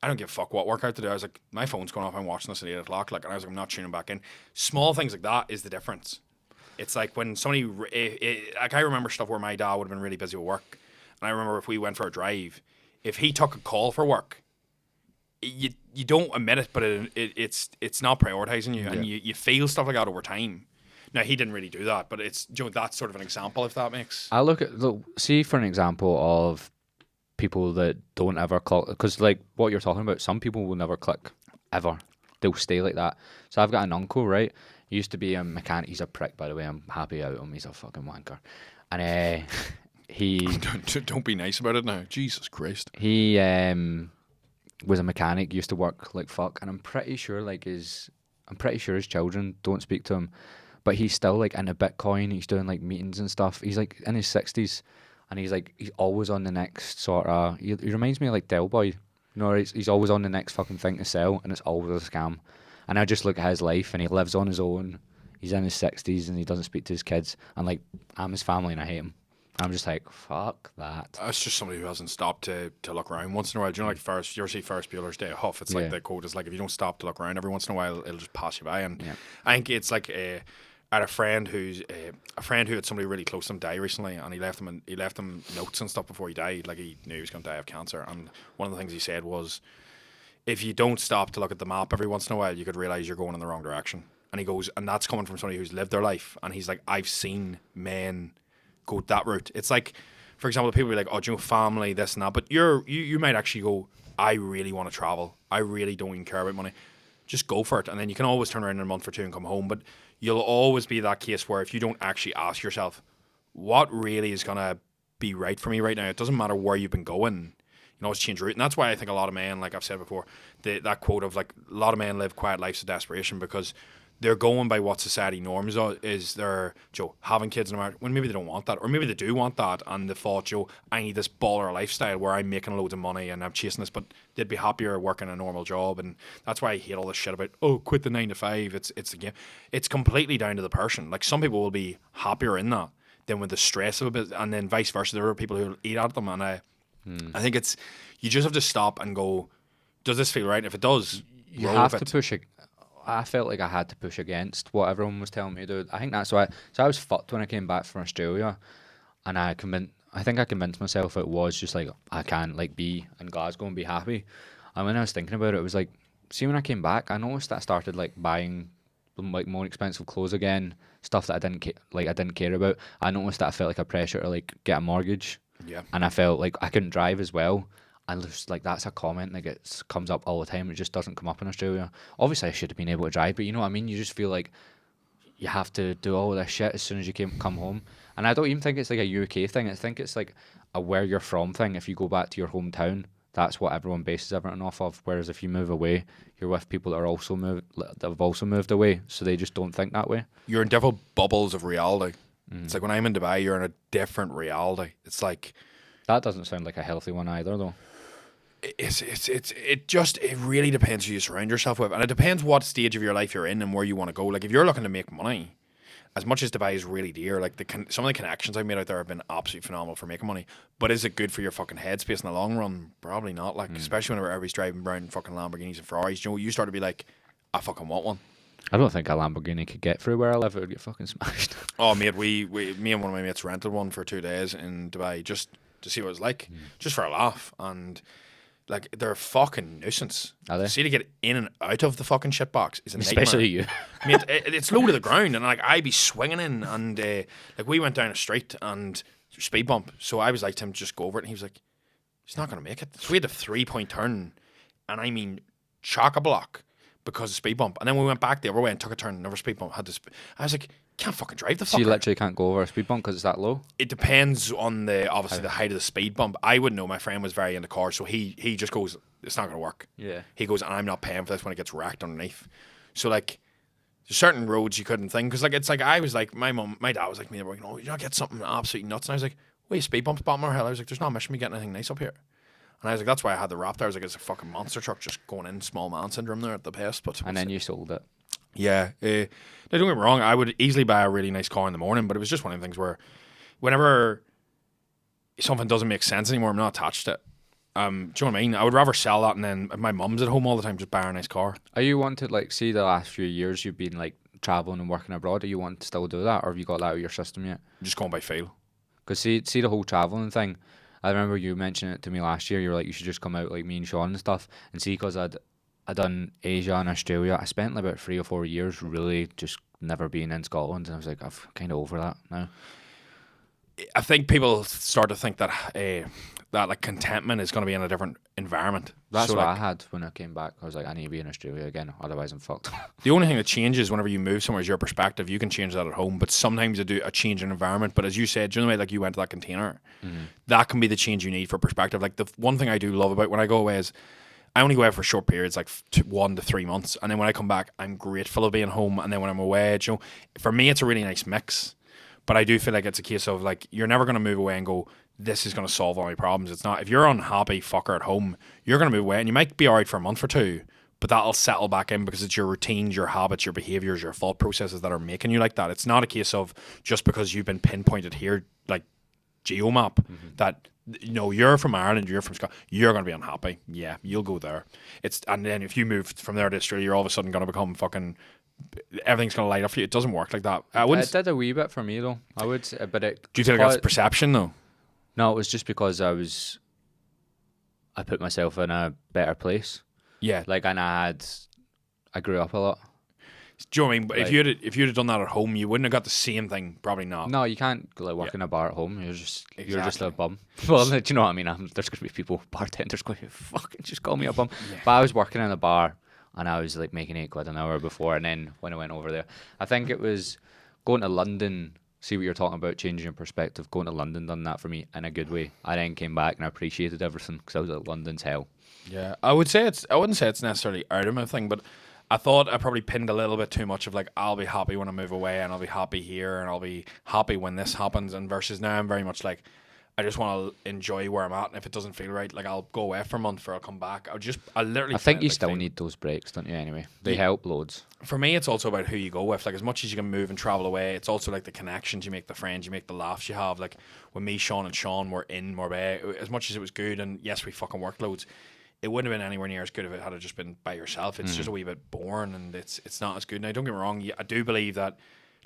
B: I don't give a fuck what workout to do. I was like, my phone's going off. I'm watching this at 8 o'clock. Like, and I was like, I'm not tuning back in. Small things like that is the difference. It's like when somebody, like I remember stuff where my dad would have been really busy with work. And I remember if we went for a drive, if he took a call for work, you don't admit it, but it's not prioritizing you. And you feel stuff like that over time. Now, he didn't really do that, but it's, you know, that's sort of an example, if that makes...
A: I look, see for an example of people that don't ever clock, because like what you're talking about, some people will never click ever. They'll stay like that. So I've got an uncle, right? He used to be a mechanic. He's a prick, by the way. I'm happy out him. He's a fucking wanker. And he
B: don't be nice about it now. Jesus Christ.
A: He was a mechanic. Used to work like fuck, and I'm pretty sure his children don't speak to him, but he's still like into Bitcoin. He's doing like meetings and stuff. He's like in his 60s. And he's always on the next sort of... He reminds me of like Del Boy. You know, he's always on the next fucking thing to sell, and it's always a scam. And I just look at his life, and he lives on his own. He's in his 60s, and he doesn't speak to his kids. And like, I'm his family, and I hate him. I'm just like, fuck that.
B: That's just somebody who hasn't stopped to look around once in a while. Do you know, like you ever see Ferris Bueller's Day Off? It's like the quote is like, if you don't stop to look around every once in a while, it'll just pass you by. And I think it's like... I had a friend who had somebody really close to him die recently, and he left him notes and stuff before he died. Like, he knew he was going to die of cancer, and one of the things he said was, if you don't stop to look at the map every once in a while, you could realize you're going in the wrong direction. And he goes, and that's coming from somebody who's lived their life. And he's like, I've seen men go that route. It's like, for example, people be like, oh, do you know, family, this and that, but you might actually go, I really want to travel. I really don't even care about money. Just go for it, and then you can always turn around in a month or two and come home. But you'll always be that case where if you don't actually ask yourself, what really is going to be right for me right now? It doesn't matter where you've been going. You can always change route. And that's why I think a lot of men, like I've said before, that quote of like, a lot of men live quiet lives of desperation because they're going by what society norms is. They're having kids no matter when maybe they don't want that, or maybe they do want that, and they thought, I need this baller lifestyle where I'm making loads of money and I'm chasing this, but they'd be happier working a normal job. And that's why I hate all this shit about quit the 9 to 5. It's the game. It's completely down to the person. Like, some people will be happier in that than with the stress of a bit, and then vice versa. There are people who will eat at them, and I think it's, you just have to stop and go, does this feel right? And if it does,
A: you have to push it. I felt like I had to push against what everyone was telling me to do. I think that's why. So I was fucked when I came back from Australia, and I think I convinced myself it was just like, I can't like be in Glasgow and be happy. And when I was thinking about it, it was like, see, when I came back, I noticed that I started like buying like more expensive clothes again, stuff that I didn't care about. I noticed that I felt like a pressure to like get a mortgage. Yeah. And I felt like I couldn't drive as well. And just like, that's a comment that comes up all the time. It just doesn't come up in Australia. Obviously, I should have been able to drive, but you know what I mean? You just feel like you have to do all this shit as soon as you come home. And I don't even think it's like a UK thing. I think it's like a where you're from thing. If you go back to your hometown, that's what everyone bases everything off of. Whereas if you move away, you're with people that have also moved away, so they just don't think that way.
B: You're in different bubbles of reality. It's like when I'm in Dubai, you're in a different reality. It's like,
A: that doesn't sound like a healthy one either, though.
B: It really depends who you surround yourself with, and it depends what stage of your life you're in and where you want to go. Like, if you're looking to make money, as much as Dubai is really dear, like some of the connections I've made out there have been absolutely phenomenal for making money. But is it good for your fucking headspace in the long run? Probably not. Like, especially whenever everybody's driving around fucking Lamborghinis and Ferraris, you start to be like, I fucking want one.
A: I don't think a Lamborghini could get through where I live. It would get fucking smashed.
B: Oh, mate, me and one of my mates rented one for 2 days in Dubai just to see what it was like, just for a laugh. And like, they're a fucking nuisance.
A: Are they?
B: See, to get in and out of the fucking shitbox is a nightmare.
A: Especially you.
B: I mean, it's low to the ground, and like, I'd be swinging in, and like, we went down a street and speed bump, so I was like to him, just go over it, and he was like, he's not going to make it. So we had a 3-point turn, and I mean, chock-a-block, because of speed bump. And then we went back the other way and took a turn, another speed bump, I was like, can't fucking drive the fucker.
A: So you literally can't go over a speed bump because it's that low?
B: It depends on the height of the speed bump. I wouldn't know. My friend was very into cars, so he just goes, it's not going to work. Yeah. He goes, and I'm not paying for this when it gets racked underneath. So like, there's certain roads you couldn't think, because like, it's like, I was like, my dad was like, me, you know, you not get something absolutely nuts. And I was like, wait, speed bumps bottom of our hill. I was like, there's not much me getting anything nice up here. And I was like, that's why I had the Raptor. I was like, it's a fucking monster truck just going in, small man syndrome there at the best. But
A: and then you sold it.
B: Yeah. Now, don't get me wrong, I would easily buy a really nice car in the morning, but it was just one of the things where whenever something doesn't make sense anymore, I'm not attached to it. Do you know what I mean? I would rather sell that, and then my mum's at home all the time just buying a nice car.
A: Are you wanting to, like, see the last few years you've been like traveling and working abroad? Are you want to still do that, or have you got that out of your system yet?
B: I'm just going by feel.
A: Because see the whole traveling thing. I remember you mentioning it to me last year. You were like, you should just come out like me and Sean and stuff. And see, because I done Asia and Australia. I spent like about 3 or 4 years really just never being in Scotland, and I was like, I've kind of over that now.
B: I think people start to think that that like contentment is going to be in a different environment.
A: That's
B: so,
A: what
B: like,
A: I had when I came back. I was like, I need to be in Australia again, otherwise I'm fucked.
B: The only thing that changes whenever you move somewhere is your perspective. You can change that at home, but sometimes you do a change in environment. But as you said, do you know the way like you went to that container? That can be the change you need for perspective. Like the one thing I do love about when I go away is I only go out for short periods, like 1 to 3 months, and then when I come back, I'm grateful of being home. And then when I'm away, you know, for me, it's a really nice mix. But I do feel like it's a case of like you're never going to move away and go, this is going to solve all my problems. It's not. If you're unhappy fucker at home, you're going to move away, and you might be alright for a month or two, but that'll settle back in because it's your routines, your habits, your behaviors, your thought processes that are making you like that. It's not a case of just because you've been pinpointed here, like geomap, that you know you're from Ireland, you're from Scotland, you're going to be unhappy. Yeah, you'll go there. And then if you move from there to Australia, you're all of a sudden going to become fucking. Everything's going to light up for you. It doesn't work like that.
A: It did a wee bit for me though. I would say, but it.
B: Do you feel like that's perception though?
A: No, it was just because I put myself in a better place.
B: Yeah,
A: Like, and I grew up a lot.
B: do you know what I mean? But
A: Like,
B: if you'd have done that at home, you wouldn't have got the same thing. Probably not.
A: No, you can't like work in a bar at home. You're just
B: Exactly.
A: a bum. Well, do you know what I mean? There's going to be people, bartenders going to fucking just call me a bum. But I was working in a bar and I was like making £8 an hour before, and then when I went over there, I think it was going to London. See what you're talking about, changing your perspective. Going to London done that for me in a good way. I then came back and I appreciated everything because I was like, London's hell.
B: Yeah, I wouldn't say it's necessarily out of my thing, but I thought I probably pinned a little bit too much of like I'll be happy when I move away, and I'll be happy here, and I'll be happy when this happens. And versus now, I'm very much like I just want to enjoy where I'm at, and if it doesn't feel right, like I'll go away for a month or I'll come back. I literally.
A: I think you
B: like
A: still need those breaks, don't you? Anyway, they help loads.
B: For me, it's also about who you go with. Like, as much as you can move and travel away, it's also like the connections you make, the friends you make, the laughs you have. Like, when me, Sean, and Sean were in Marbella, as much as it was good, and yes, we fucking worked loads, it wouldn't have been anywhere near as good if it had just been by yourself. It's just a wee bit boring, and it's not as good. Now, don't get me wrong, I do believe that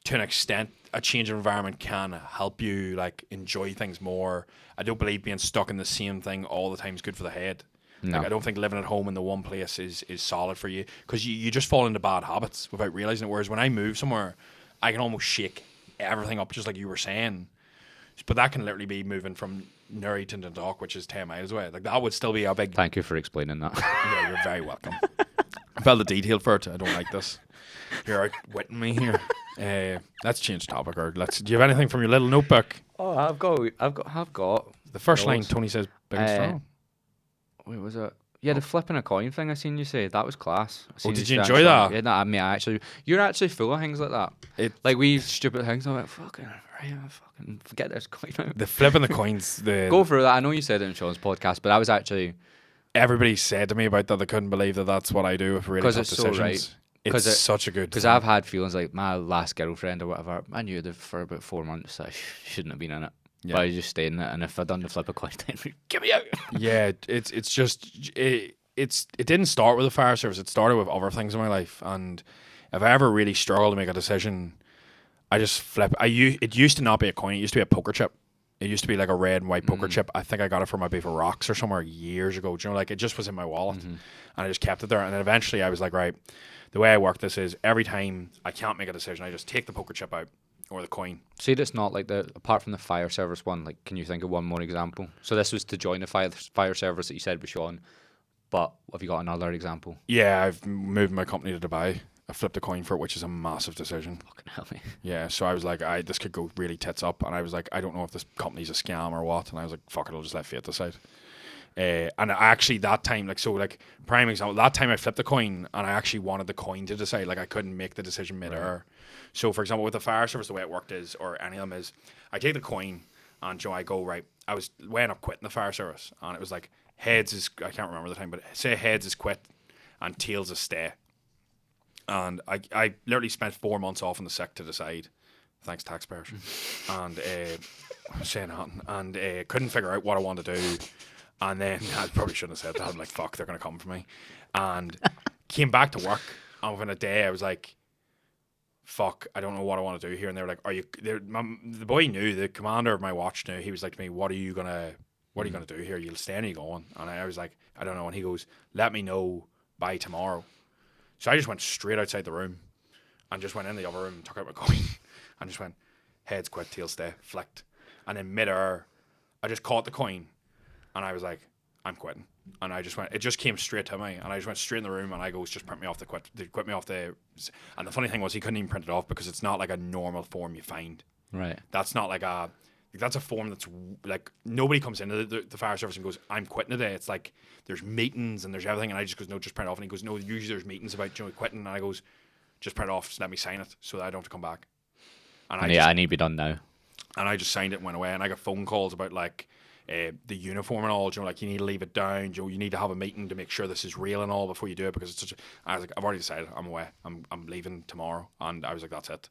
B: to an extent, a change of environment can help you like enjoy things more. I don't believe being stuck in the same thing all the time is good for the head.
A: No.
B: Like, I don't think living at home in the one place is solid for you, because you just fall into bad habits without realizing it. Whereas when I move somewhere, I can almost shake everything up, just like you were saying. But that can literally be moving from Newry to Dundalk, which is 10 miles away. Like, that would still be a big.
A: Thank you for explaining that.
B: Yeah, you're very welcome. I felt the detail for it. I don't like this. You're outwitting me here. Let's change topic. Or do you have anything from your little notebook?
A: Oh, I've got.
B: The first line,
A: notes.
B: Tony says, big and strong.
A: Wait, was it? Yeah, the flipping a coin thing I seen you say. That was class.
B: Did you enjoy that?
A: Yeah, no, I mean, you're actually full of things like that. Like, we stupid things. I'm like, fucking forget this coin out.
B: The flipping the coins.
A: Go through that. I know you said it in Sean's podcast, but I was actually.
B: Everybody said to me about that. They couldn't believe that that's what I do with really tough
A: it's
B: decisions.
A: so right.
B: It's such a good.
A: Because I've had feelings like my last girlfriend or whatever. I knew that for about 4 months I shouldn't have been in it. Yeah. But I just stayed in it, and if I'd done the flip a coin, then get me out.
B: Yeah, it didn't start with the fire service. It started with other things in my life, and if I ever really struggle to make a decision, I just flip. It used to not be a coin. It used to be a poker chip. It used to be like a red and white poker chip. I think I got it from my Beaver Rocks or somewhere years ago. Do you know, like, it just was in my wallet, and I just kept it there. And then eventually I was like, right, the way I work this is every time I can't make a decision, I just take the poker chip out or the coin.
A: See, that's not like apart from the fire service one, like, can you think of one more example? So this was to join the fire service that you said with Sean, but have you got another example?
B: Yeah, I've moved my company to Dubai. I flipped a coin for it, which is a massive decision.
A: Fucking hell, me.
B: Yeah, so I was like, this could go really tits up, and I was like, I don't know if this company's a scam or what, and I was like, fuck it, I'll just let fate decide. And actually that time, prime example, that time I flipped the coin, and I actually wanted the coin to decide. Like, I couldn't make the decision mid-air. So, for example, with the fire service, the way it worked is, or any of them is, I take the coin, and I go, right, I was weighing up quitting the fire service, and it was like, heads is, I can't remember the time, but say heads is quit, and tails is stay. And I literally spent 4 months off in the sick to decide. Thanks, taxpayers. And saying that, and couldn't figure out what I wanted to do. And then I probably shouldn't have said that. I'm like, fuck, they're going to come for me. And came back to work. And within a day, I was like, fuck, I don't know what I want to do here. And they were like, the boy knew, the commander of my watch knew. He was like to me, what are you gonna do here? You'll stay and you going? And I was like, I don't know. And he goes, let me know by tomorrow. So I just went straight outside the room and just went in the other room and took out my coin and just went, heads quit, tails stay, flicked. And in midair, I just caught the coin and I was like, I'm quitting. And I just went, it just came straight to me, and I just went straight in the room, and I goes, just print me off quit me off the. And the funny thing was, he couldn't even print it off because it's not like a normal form you find.
A: Right.
B: That's not like that's a form that's like, nobody comes into the fire service and goes, I'm quitting today. It's like there's meetings and there's everything, and I just goes, no, just print it off. And he goes, no, usually there's meetings about quitting, and I goes, just print it off, just let me sign it so that I don't have to come back. And
A: I need to be done now.
B: And I just signed it and went away, and I got phone calls about like. The uniform and all, like you need to leave it down, you need to have a meeting to make sure this is real and all before you do it, because it's I was like, I've already decided I'm away, I'm leaving tomorrow. And I was like, that's it.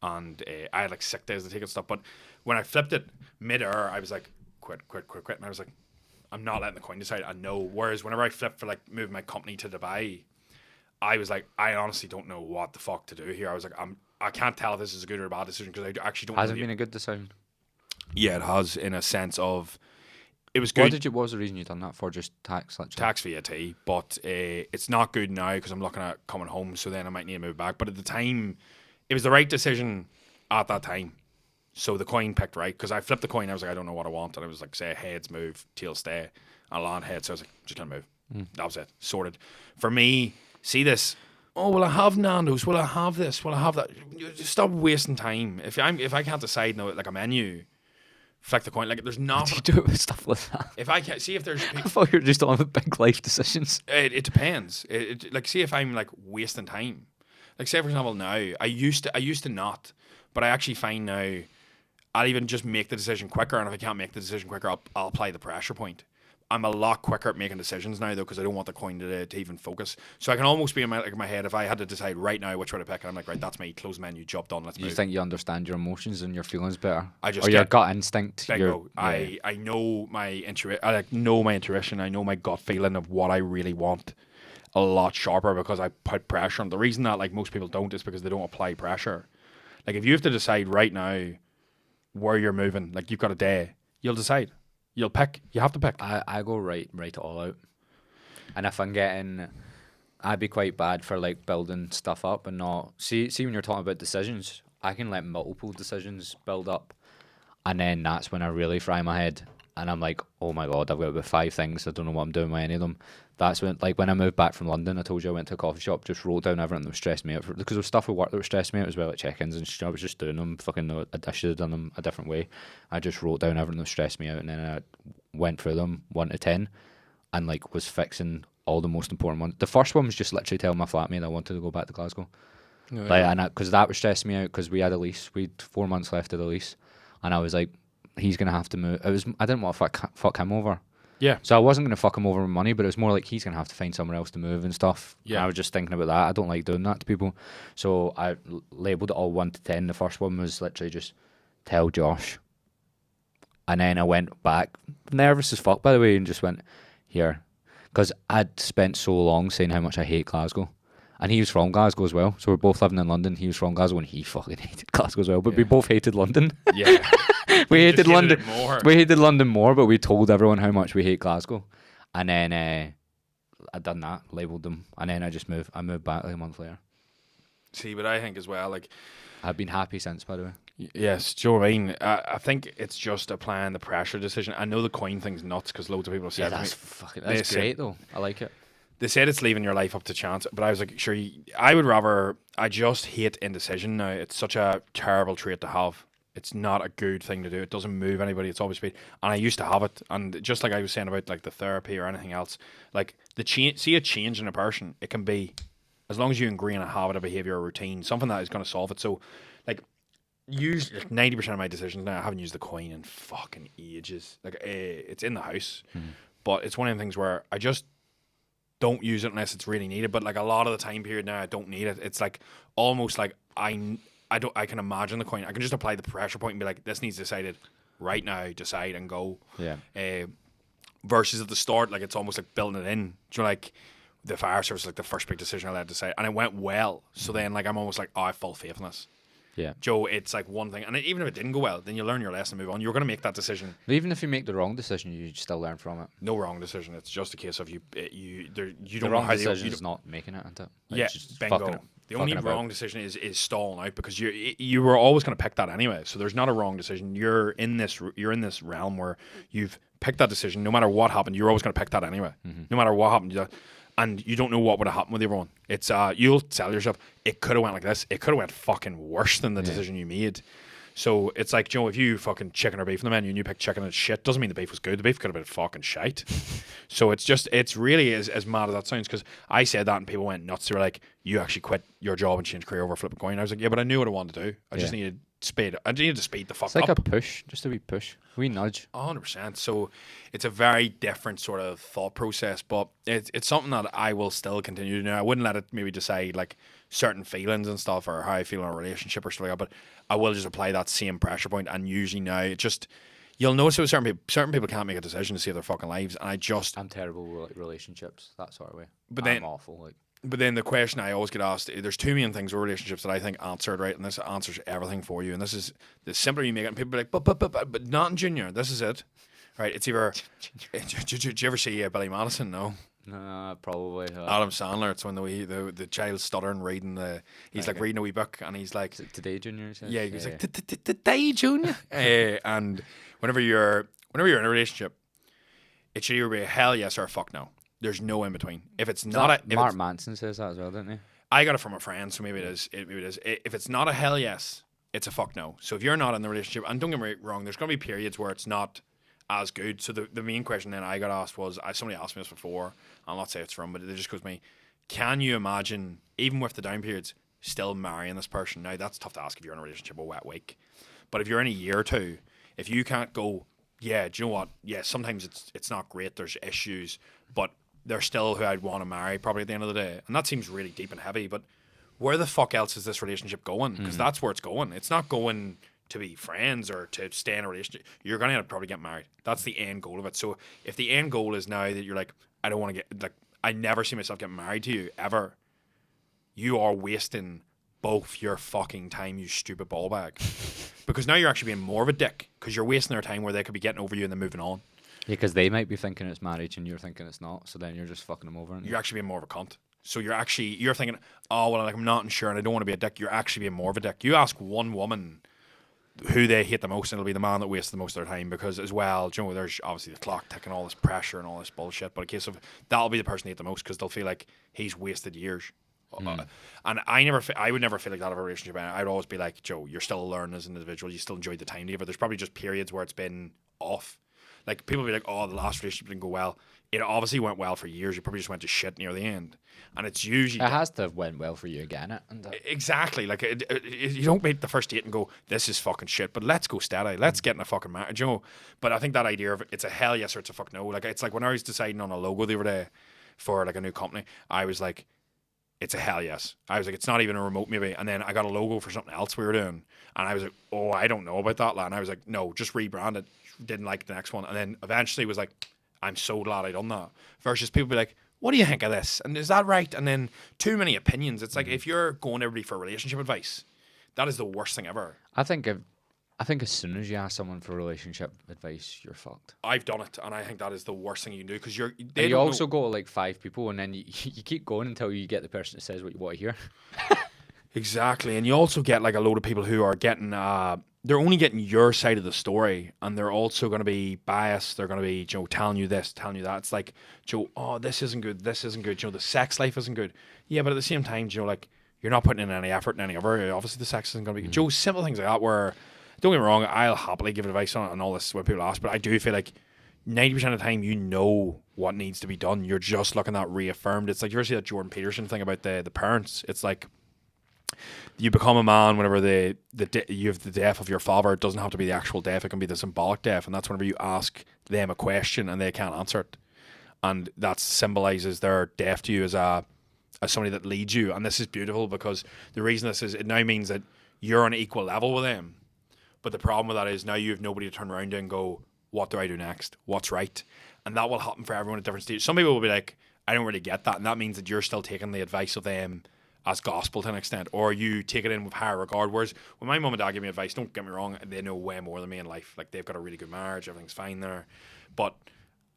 B: And I had like 6 days to take it stuff, but when I flipped it mid-air, I was like, quit, and I was like, I'm not letting the coin decide. I know. Whereas whenever I flipped for like moving my company to Dubai, I was like, I honestly don't know what the fuck to do here. I was like, I can't tell if this is a good or a bad decision, because I actually don't.
A: Has it been a good decision?
B: Yeah, it has, in a sense of. It was good.
A: What was the reason you done that for? Just tax, literally?
B: Tax, VAT, but it's not good now because I'm looking at coming home, so then I might need to move back. But at the time, it was the right decision at that time. So the coin picked right, because I flipped the coin. I was like, I don't know what I want, and I was like, say heads move, tails stay, and I land heads. So I was like, just gonna move. That was it, sorted. For me, see this. Oh, will I have Nando's? Will I have this? Will I have that? Just stop wasting time. If I can't decide now, like a menu. Flick the coin. Like, there's nothing.
A: How do you do it with stuff like that?
B: If I can't see if there's,
A: I thought you were just on the big life decisions.
B: It depends. Like, see if I'm like wasting time. Like, say for example, now I used to not, but I actually find now I'll even just make the decision quicker, and if I can't make the decision quicker, I'll apply the pressure point. I'm a lot quicker at making decisions now, though, because I don't want the coin to even focus. So I can almost be in my head, if I had to decide right now which way to pick, and I'm like, right, that's me, close menu, job done, let's move.
A: You think you understand your emotions and your feelings better?
B: Or
A: your gut instinct?
B: Bingo. I know my intuition. I know my intuition. I know my gut feeling of what I really want a lot sharper, because I put pressure on. The reason that like most people don't is because they don't apply pressure. Like, if you have to decide right now where you're moving, like you've got a day, you'll decide. You'll pick. You have to pick.
A: I go write it all out. And if I'm getting, I'd be quite bad for like building stuff up and not see when you're talking about decisions, I can let multiple decisions build up, and then that's when I really fry my head, and I'm like, oh my god, I've got about 5 things, I don't know what I'm doing with any of them. That's when, like when I moved back from London, I told you I went to a coffee shop, just wrote down everything that was stressing me out, because there was stuff at work that was stressing me out as well, like check-ins and shit. I was just doing them, fucking, I should have done them a different way. I just wrote down everything that was stressing me out, and then I went through them 1 to 10, and like was fixing all the most important ones. The first one was just literally telling my flatmate I wanted to go back to Glasgow. Oh, like, yeah. And because that was stressing me out, because we had a lease, we had 4 months left of the lease, and I was like, he's gonna have to move. I didn't want to fuck him over.
B: Yeah.
A: So I wasn't gonna fuck him over with money, but it was more like he's gonna have to find somewhere else to move and stuff. Yeah. And I was just thinking about that. I don't like doing that to people, so I labelled it all 1 to 10. The first one was literally just tell Josh, and then I went back, nervous as fuck by the way, and just went here, because I'd spent so long saying how much I hate Glasgow. And he was from Glasgow as well, so we're both living in London. He was from Glasgow, and he fucking hated Glasgow as well. But we both hated London.
B: Yeah,
A: we hated London more. We hated London more, but we told everyone how much we hate Glasgow. And then I done that, labelled them, and then I moved back like a month later.
B: See, but I think as well, like,
A: I've been happy since, by the way.
B: Yes, do you know what I mean? I think it's just applying the pressure decision. I know the coin thing's nuts, because loads of people have said
A: that's great though. I like it.
B: They said it's leaving your life up to chance, but I was like, sure, I would rather. I just hate indecision now. It's such a terrible trait to have. It's not a good thing to do. It doesn't move anybody. It's always speed. And I used to have it. And just like I was saying about like the therapy or anything else, like see a change in a person, it can be, as long as you ingrain a habit, a behavior, a routine, something that is going to solve it. So, like, usually 90% of my decisions now, I haven't used the coin in fucking ages. Like, it's in the house, but it's one of the things where I just don't use it unless it's really needed. But like a lot of the time period now, I don't need it. It's like almost like I can imagine the coin. I can just apply the pressure point and be like, this needs decided right now. Decide and go.
A: Yeah.
B: versus at the start, like it's almost like building it in. Do you know, like the fire service was like the first big decision I had to say, and it went well. So then like I'm almost like, oh, I have full faith in this.
A: Yeah.
B: Joe, it's like one thing, and even if it didn't go well, then you learn your lesson and move on. You're going to make that decision.
A: But even if you make the wrong decision, you still learn from it.
B: No wrong decision. It's just a case of you don't
A: The
B: know
A: wrong
B: how
A: decision is not making it, isn't it? Like,
B: yeah,
A: just
B: bingo. The only
A: fucking
B: wrong decision is stalling out, because you were always going to pick that anyway. So there's not a wrong decision. You're in this realm where you've picked that decision. No matter what happened, you're always going to pick that anyway. No matter what happened, and you don't know what would have happened with everyone. It's you'll tell yourself it could have went like this. It could have went fucking worse than the decision you made. So it's like, Joe, if you fucking chicken or beef in the menu and you pick chicken and shit, doesn't mean the beef was good. The beef could have been fucking shite. So it's really as mad as that sounds, because I said that and people went nuts. They were like, you actually quit your job and changed career over flipping coin. I was like, yeah, but I knew what I wanted to do. I just needed speed. I needed to speed the fuck up.
A: It's like a push, just a wee push, a wee nudge.
B: 100%. So it's a very different sort of thought process, but it's something that I will still continue to do. I wouldn't let it maybe decide like certain feelings and stuff, or how I feel in a relationship or stuff like that, but I will just apply that same pressure point. And usually now it just, you'll notice with certain people can't make a decision to save their fucking lives, and I'm
A: terrible with relationships, that sort of way.
B: But
A: I'm
B: then
A: awful. Like,
B: but then the question I always get asked, there's two main things with relationships that I think answered right, and this answers everything for you. And this is the simpler you make it, and people are like, but not in junior. This is it, right? It's either. Did you ever see Billy Madison? No.
A: Probably.
B: Adam Sandler. It's when the child's stuttering, reading he's like reading a wee book, and he's like,
A: Today Junior. He says?
B: Yeah, he's like, Today Junior. And whenever you're in a relationship, it should either be a hell yes or a fuck no. There's no in between. If it's not
A: Mark Manson says that as well, didn't he?
B: I got it from a friend, so maybe it is. Maybe it is. If it's not a hell yes, it's a fuck no. So if you're not in the relationship, and don't get me wrong, there's going to be periods where it's not as good. So the main question then I got asked was, somebody asked me this before, I'll not say it's from, but it just goes to me, can you imagine, even with the down periods, still marrying this person? Now, that's tough to ask if you're in a relationship a wet week. But if you're in a year or two, if you can't go, yeah, do you know what? Yeah, sometimes it's not great, there's issues, but they're still who I'd want to marry probably at the end of the day. And that seems really deep and heavy, but where the fuck else is this relationship going? Because that's where it's going. It's not going to be friends or to stay in a relationship. You're going to probably get married. That's the end goal of it. So if the end goal is now that you're like, I don't want to get, like, I never see myself getting married to you, ever, you are wasting both your fucking time, you stupid ball bag. Because now you're actually being more of a dick, because you're wasting their time where they could be getting over you and then moving on.
A: Yeah, because they might be thinking it's marriage and you're thinking it's not. So then you're just fucking them over.
B: You're actually being more of a cunt. So you're thinking, oh, well, like, I'm not sure and I don't want to be a dick. You're actually being more of a dick. You ask one woman who they hate the most, and it'll be the man that wastes the most of their time, because as well, you know, there's obviously the clock ticking, all this pressure and all this bullshit, but in case of, that'll be the person they hate the most, because they'll feel like he's wasted years. And I would never feel like that of a relationship. I'd always be like, Joe, you're still learning as an individual, you still enjoyed the time together. There's probably just periods where it's been off. Like, people be like, oh, the last relationship didn't go well. It obviously went well for years. You probably just went to shit near the end. And it's usually...
A: It has to have went well for you again.
B: Exactly. Like, you don't make the first date and go, this is fucking shit, but let's go steady. Let's get in a fucking marriage, you know? But I think that idea of it's a hell yes or it's a fuck no. Like, it's like when I was deciding on a logo the other day for, like, a new company, I was like, it's a hell yes. I was like, it's not even a remote maybe. And then I got a logo for something else we were doing. And I was like, oh, I don't know about that, lad. And I was like, no, just rebrand it. Didn't like the next one. And then eventually was like, I'm so glad I done that. Versus people be like, what do you think of this? And is that right? And then too many opinions. It's like, if you're going to everybody for relationship advice, that is the worst thing ever.
A: I think as soon as you ask someone for relationship advice, you're fucked.
B: I've done it, and I think that is the worst thing you can do, because
A: you also go to like 5 people, and then you keep going until you get the person that says what you want to hear.
B: Exactly, and you also get like a load of people who are getting they're only getting your side of the story, and they're also going to be biased. They're going to be, telling you this, telling you that. It's like, oh, this isn't good, the sex life isn't good. Yeah, but at the same time, like, you're not putting in any effort in any other. Obviously, the sex isn't going to be good. Simple things like that where, don't get me wrong, I'll happily give advice on all this when people ask, but I do feel like 90% of the time you know what needs to be done. You're just looking at reaffirmed. It's like, you ever see that Jordan Peterson thing about the parents? It's like, you become a man whenever you have the death of your father. It doesn't have to be the actual death. It can be the symbolic death. And that's whenever you ask them a question and they can't answer it. And that symbolizes their death to you as somebody that leads you. And this is beautiful, because the reason this is, it now means that you're on an equal level with them. But the problem with that is now you have nobody to turn around to and go, what do I do next? What's right? and that will happen for everyone at different stages. Some people will be like, I don't really get that, and that means that you're still taking the advice of them as gospel to an extent, or you take it in with higher regard. Whereas when my mum and dad give me advice, don't get me wrong, they know way more than me in life. Like, they've got a really good marriage, everything's fine there, but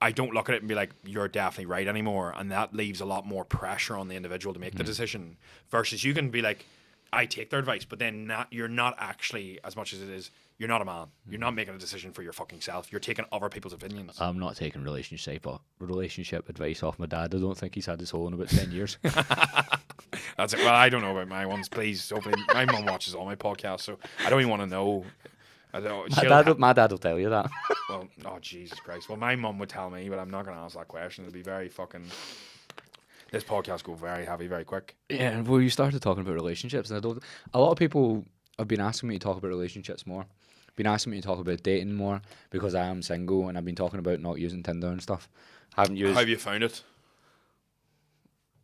B: I don't look at it and be like, you're definitely right anymore, and that leaves a lot more pressure on the individual to make the decision, versus you can be like, I take their advice, but then you're not actually, as much as it is, you're not a man. You're not making a decision for your fucking self. You're taking other people's opinions.
A: I'm not taking relationship advice off my dad. I don't think he's had his whole in about 10 years.
B: That's it. Well, I don't know about my ones. Please, hopefully, my mum watches all my podcasts, so I don't even want to know.
A: My dad will tell you that.
B: Well, oh, Jesus Christ. Well, my mum would tell me, but I'm not going to ask that question. It'll be very fucking... This podcast go very heavy, very quick.
A: Yeah, well, you started talking about relationships, and a lot of people have been asking me to talk about relationships more. Been asking me to talk about dating more, because I am single, and I've been talking about not using Tinder and stuff.
B: How have you found it?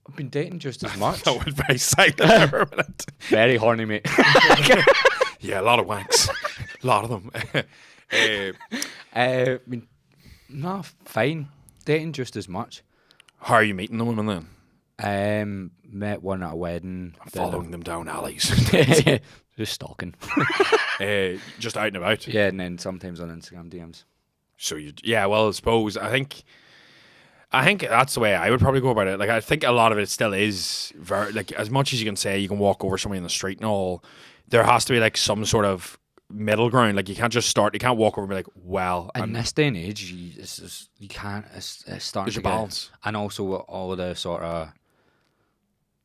A: I've been dating just as much.
B: That was very silent for a minute.
A: Very horny, mate.
B: Yeah, a lot of wanks. A lot of them.
A: No, fine. Dating just as much.
B: How are you meeting the women then?
A: Met one at a wedding.
B: Following them down alleys.
A: Just stalking.
B: Just out and about.
A: Yeah, and then sometimes on Instagram DMs.
B: So well, I suppose I think that's the way I would probably go about it. Like, I think a lot of it still is very, like, as much as you can say you can walk over somebody in the street and all, there has to be like some sort of middle ground. Like, you can't walk over and be like, well,
A: in this day and age, you can't. It's starting
B: there's
A: to
B: a balance,
A: and also all the sort of.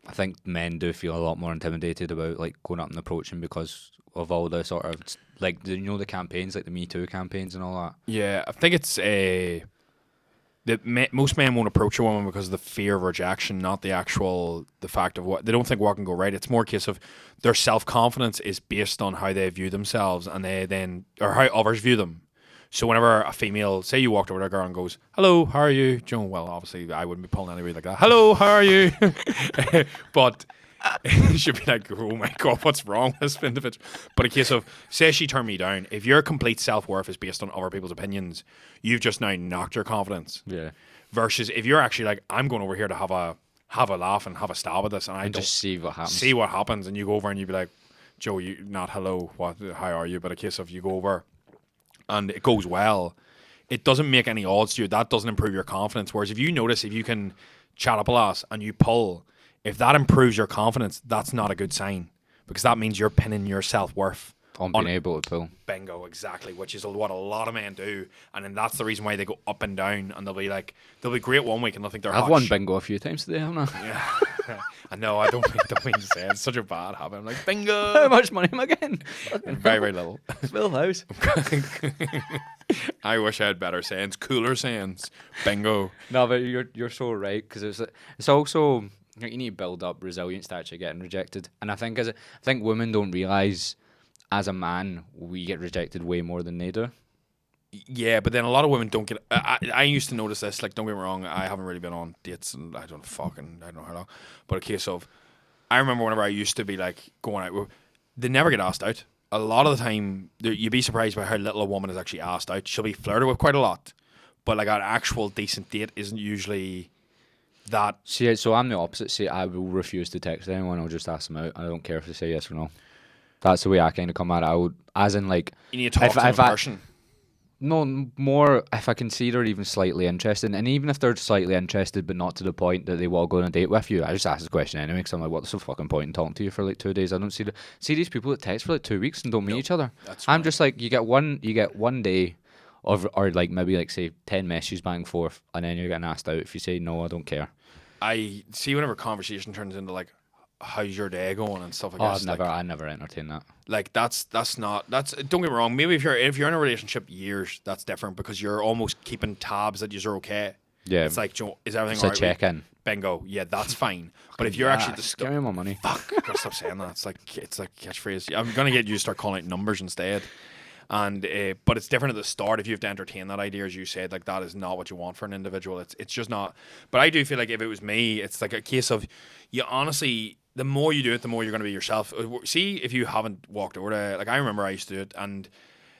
A: I think men do feel a lot more intimidated about like going up and approaching because of all the sort of like the campaigns, like the Me Too campaigns and all that.
B: Yeah, I think it's most men won't approach a woman because of the fear of rejection, not the fact of what they don't think what can go right. It's more a case of their self-confidence is based on how they view themselves and or how others view them. So whenever a female, say you walked over to a girl and goes, hello, how are you? You know, well, obviously I wouldn't be pulling anybody like that. Hello, how are you? But she'd be like, oh my God, what's wrong with this individual? But a case of, say she turned me down, if your complete self-worth is based on other people's opinions, you've just now knocked your confidence.
A: Yeah.
B: Versus if you're actually like, I'm going over here to have a laugh and have a stab at this, and I don't
A: just see what happens.
B: See what happens, and you go over and you be like, Joe, you not hello, how are you? But a case of you go over and it goes well, it doesn't make any odds to you. That doesn't improve your confidence. Whereas if you notice, if you can chat up a lot and you pull, if that improves your confidence, that's not a good sign, because that means you're pinning your self-worth
A: on being able to pull.
B: Bingo, exactly, which is what a lot of men do. And then that's the reason why they go up and down, and they'll be great one week and they'll think they're hot.
A: I've won bingo a few times today, haven't I?
B: Yeah. I know, I don't mean to say it. It's such a bad habit. I'm like, bingo!
A: How much money am I getting?
B: Very, very little.
A: Full house.
B: I wish I had better sayings, cooler sayings. Bingo.
A: No, but you're so right, because it's also, you need to build up resilience to actually getting rejected. And I think women don't realise, as a man, we get rejected way more than they do.
B: Yeah, but then a lot of women don't get. I used to notice this. Like, don't get me wrong, I haven't really been on dates, and I don't know how long. But a case of, I remember whenever I used to be like going out, they never get asked out. A lot of the time, you'd be surprised by how little a woman is actually asked out. She'll be flirted with quite a lot, but like an actual decent date isn't usually that.
A: See, so I'm the opposite. See, I will refuse to text anyone. I'll just ask them out. I don't care if they say yes or no. That's the way I kind of come at it. I would, as in like,
B: you need to talk to them in person.
A: No, more if I can see they're even slightly interested. And even if they're slightly interested but not to the point that they will go on a date with you, I just ask the question anyway, because I'm like, what's the fucking point in talking to you for like 2 days? I don't see these people that text for like 2 weeks and don't meet each other. I'm just like, you get one day of, or like maybe like say 10 messages back and forth, and then you're getting asked out. If you say no, I don't care.
B: I see whenever conversation turns into like, how's your day going and stuff like that.
A: I never entertain that.
B: Like that's don't get me wrong, maybe if you're in a relationship years, that's different, because you're almost keeping tabs that you're okay.
A: Yeah.
B: It's like, is everything
A: it's
B: all right?
A: It's a check-in.
B: Bingo. Yeah, that's fine. But if you're actually
A: give me my money.
B: Fuck, I gotta stop saying that. It's like catchphrase. I'm gonna get you to start calling out numbers instead. And but it's different at the start. If you have to entertain that idea, as you said, like that is not what you want for an individual. It's just not. But I do feel like if it was me, it's like a case of, you honestly, the more you do it, the more you're going to be yourself. See, if you haven't walked over to, like, I remember I used to do it, and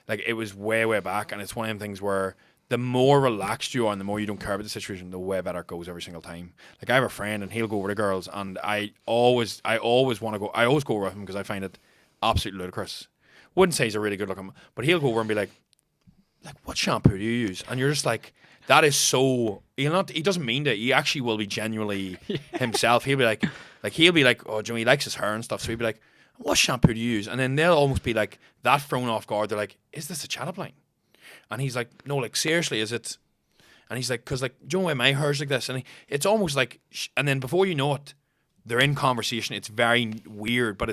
B: like it was way back, and it's one of them things where the more relaxed you are and the more you don't care about the situation, the way better it goes every single time. Like I have a friend and he'll go over to girls, and I always want to go. I always go over with him because I find it absolutely ludicrous. Wouldn't say he's a really good looking, but he'll go over and be like, what shampoo do you use? And you're just like, that is so. He doesn't mean that. He actually will be genuinely himself. He'll be like, oh, Joe, he likes his hair and stuff. So he'll be like, what shampoo do you use? And then they'll almost be like that thrown off guard. They're like, is this a chat line? And he's like, no, like seriously, is it? And he's like, because like, do you know why my hair's like this? And it's almost like, and then before you know it, they're in conversation. It's very weird, but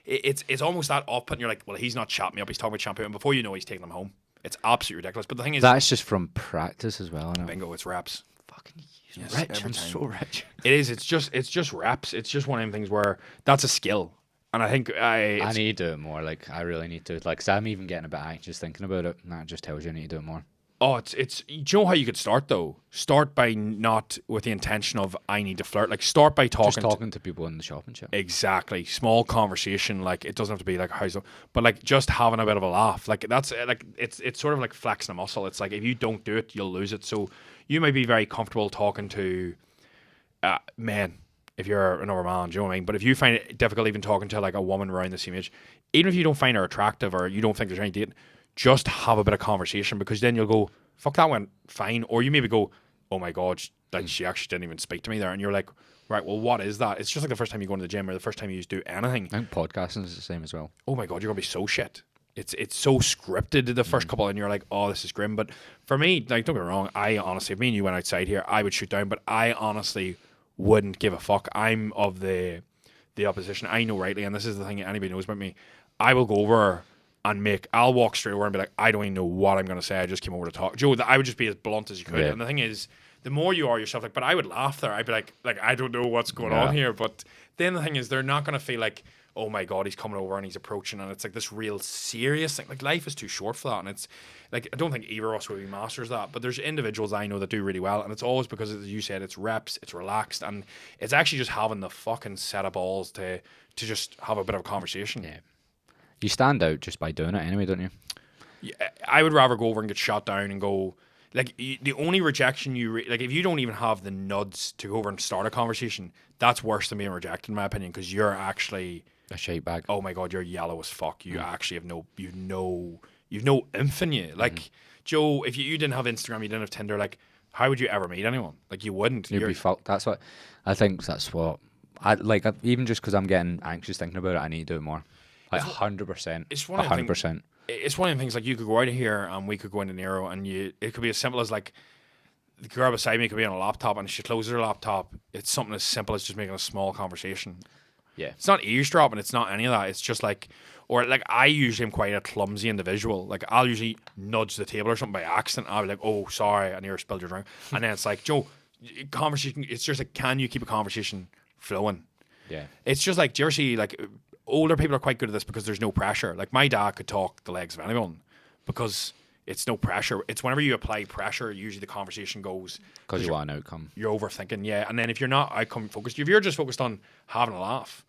B: it's almost that off putting. You're like, well, he's not chatting me up. He's talking about shampoo, and before you know, he's taking them home. It's absolutely ridiculous. But the thing is,
A: that's just from practice as well. No?
B: Bingo, it's reps.
A: Fucking rich. I'm so rich.
B: It is. It's just reps. It's just one of them things where that's a skill. And I think I
A: need to do it more. Like I really need to. Like, 'cause I'm even getting a bit anxious thinking about it. And that just tells you I need to do it more.
B: Oh, it's. Do you know how you could start though? Start by not with the intention of I need to flirt. Like start by talking
A: to people in the shop and shit.
B: Exactly. Small conversation. Like it doesn't have to be like how's, but like just having a bit of a laugh. Like that's like it's sort of like flexing a muscle. It's like if you don't do it, you'll lose it. So you might be very comfortable talking to men. If you're another man, do you know what I mean? But if you find it difficult even talking to like a woman around the same age, even if you don't find her attractive or you don't think there's any date, just have a bit of conversation, because then you'll go, fuck, that went fine. Or you maybe go, oh my God, like she actually didn't even speak to me there. And you're like, right, well, what is that? It's just like the first time you go into the gym or the first time you do anything.
A: I think podcasting is the same as well.
B: Oh my God, you're going to be so shit. It's so scripted the first couple, and you're like, oh, this is grim. But for me, like, don't get me wrong, I honestly, if me and you went outside here, I would shoot down, but I honestly wouldn't give a fuck. I'm of the opposition. I know rightly, and this is the thing anybody knows about me. I will go over and I'll walk straight over and be like, I don't even know what I'm going to say. I just came over to talk. Joe, I would just be as blunt as you could. Yeah. And the thing is, the more you are yourself, like, but I would laugh there. I'd be like I don't know what's going on here. But then the thing is, they're not going to feel like, oh my God, he's coming over and he's approaching, and it's like this real serious thing. Like life is too short for that, and it's like I don't think either of us really masters that. But there's individuals I know that do really well, and it's always because, as you said, it's reps, it's relaxed, and it's actually just having the fucking set of balls to just have a bit of a conversation.
A: Yeah, you stand out just by doing it anyway, don't you?
B: Yeah, I would rather go over and get shot down and go. Like, the only rejection like, if you don't even have the nuds to go over and start a conversation, that's worse than being rejected, in my opinion, because you're actually
A: a shite bag.
B: Oh my God, you're yellow as fuck. You actually have you've no oomph in you. Like, Joe, if you didn't have Instagram, you didn't have Tinder, like, how would you ever meet anyone? Like, you wouldn't.
A: You'd be fucked. That's what I think. That's what I like. Even just because I'm getting anxious thinking about it, I need to do it more. Like 100%.
B: It's 100%. It's one of the things, like, you could go out of here and we could go into Nero, and it could be as simple as, like, the girl beside me could be on a laptop, and if she closes her laptop, it's something as simple as just making a small conversation.
A: Yeah.
B: It's not eavesdropping, it's not any of that. It's just like, or like, I usually am quite a clumsy individual. Like, I'll usually nudge the table or something by accident. I'll be like, oh, sorry, I nearly spilled your drink. And then it's like, Joe, conversation, it's just like, can you keep a conversation flowing?
A: Yeah.
B: It's just like, do you ever see, like, older people are quite good at this because there's no pressure. Like, my dad could talk the legs of anyone because it's no pressure. It's whenever you apply pressure, usually the conversation goes,
A: because you want an outcome.
B: You're overthinking, yeah. And then if you're not outcome focused, if you're just focused on having a laugh,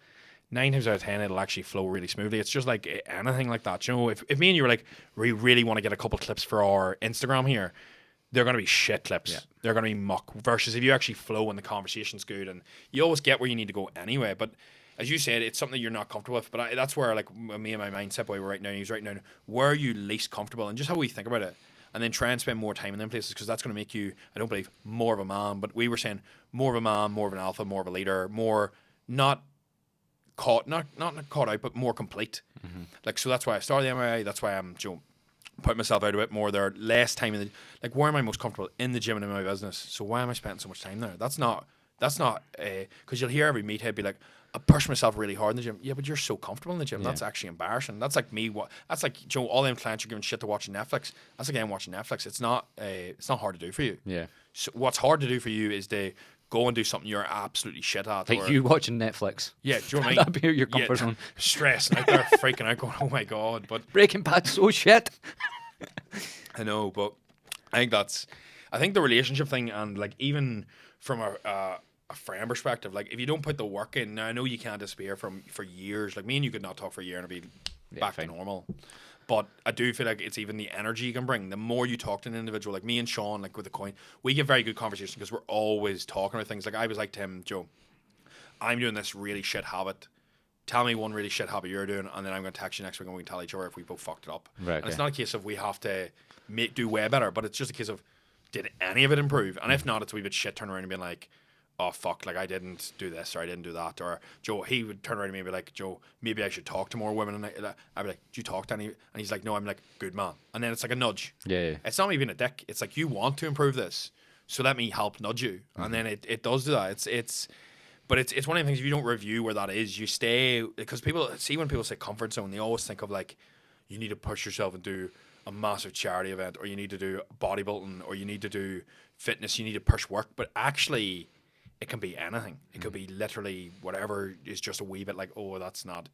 B: 9 times out of 10 it'll actually flow really smoothly. It's just like anything like that. You know, if me and you were like, we really want to get a couple clips for our Instagram here, they're going to be shit clips. Yeah. They're going to be muck. Versus if you actually flow and the conversation's good, and you always get where you need to go anyway. But as you said, it's something that you're not comfortable with. But that's where, like, me and my mindset boy were right now. He's right now, where are you least comfortable, and just how we think about it, and then try and spend more time in them places, because that's going to make you, I don't believe, more of a man. But we were saying more of a man, more of an alpha, more of a leader, more not caught out, but more complete. Mm-hmm. Like, so that's why I started the MMA. That's why I'm putting myself out a bit more there. Less time in the, like, where am I most comfortable? In the gym and in my business. So why am I spending so much time there? That's not because you'll hear every meathead be like, I push myself really hard in the gym. Yeah, but you're so comfortable in the gym. Yeah. That's actually embarrassing. That's like me. That's like, Joe, all them clients are giving shit to watching Netflix. That's like I'm watching Netflix. It's not hard to do for you.
A: Yeah.
B: So what's hard to do for you is to go and do something you're absolutely shit at.
A: Like you watching Netflix.
B: Yeah, do you know what I mean?
A: That'd be your comfort zone.
B: Stressing out there, freaking out, going, oh my God. But
A: Breaking Bad's so shit.
B: I know, but I think the relationship thing, and like, even from a friend perspective, like, if you don't put the work in, now I know you can't disappear for years. Like, me and you could not talk for a year and it'd be back to normal. But I do feel like it's even the energy you can bring. The more you talk to an individual, like me and Sean, like with the coin, we get very good conversation because we're always talking about things. Like I was like to him, Joe, I'm doing this really shit habit. Tell me one really shit habit you're doing, and then I'm going to text you next week and we can tell each other if we both fucked it up.
A: Right,
B: and it's not a case of we have to do way better, but it's just a case of, did any of it improve? And if not, it's a wee bit shit turn around and being like, oh fuck, like I didn't do this or I didn't do that. Or Joe, he would turn around to me and be like, Joe, maybe I should talk to more women. And I'd be like, do you talk to any? And he's like, no. I'm like, good man. And then it's like a nudge.
A: Yeah.
B: It's not me being a dick. It's like, you want to improve this, so let me help nudge you. And then it does do that. But it's one of the things, if you don't review where that is, you stay, because people see when people say comfort zone, they always think of like, you need to push yourself and do a massive charity event, or you need to do bodybuilding, or you need to do fitness, you need to push work. But actually, it can be anything. It could be literally whatever is just a wee bit like, oh, that's not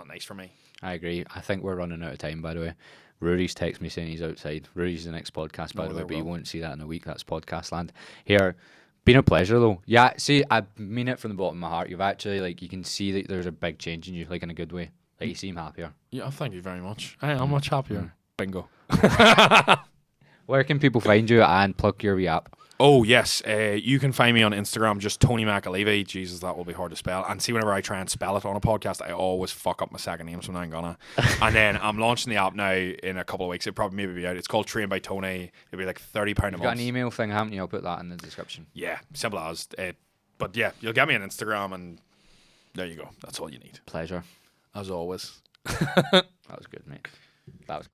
B: nice for me.
A: I agree. I think we're running out of time, by the way. Rory's texted me saying he's outside. Rory's the next podcast, by the way, but you won't see that in a week. That's podcast land. Here, been a pleasure, though. Yeah, see, I mean it from the bottom of my heart. You've actually, like, you can see that there's a big change in you, like, in a good way. Like, you seem happier.
B: Yeah, thank you very much. I am much happier. Bingo.
A: Where can people find you and plug your wee app?
B: Oh, yes. You can find me on Instagram, just Tony Mcaleavey. Jesus, that will be hard to spell. And see, whenever I try and spell it on a podcast, I always fuck up my second name, so I'm not gonna. And then I'm launching the app now in a couple of weeks. It'll probably maybe be out. It's called Train by Tony. It'll be like £30 a month.
A: You've got an email thing, haven't you? I'll put that in the description.
B: Yeah, simple as. But yeah, you'll get me on Instagram, and there you go. That's all you need.
A: Pleasure.
B: As always.
A: That was good, mate. That was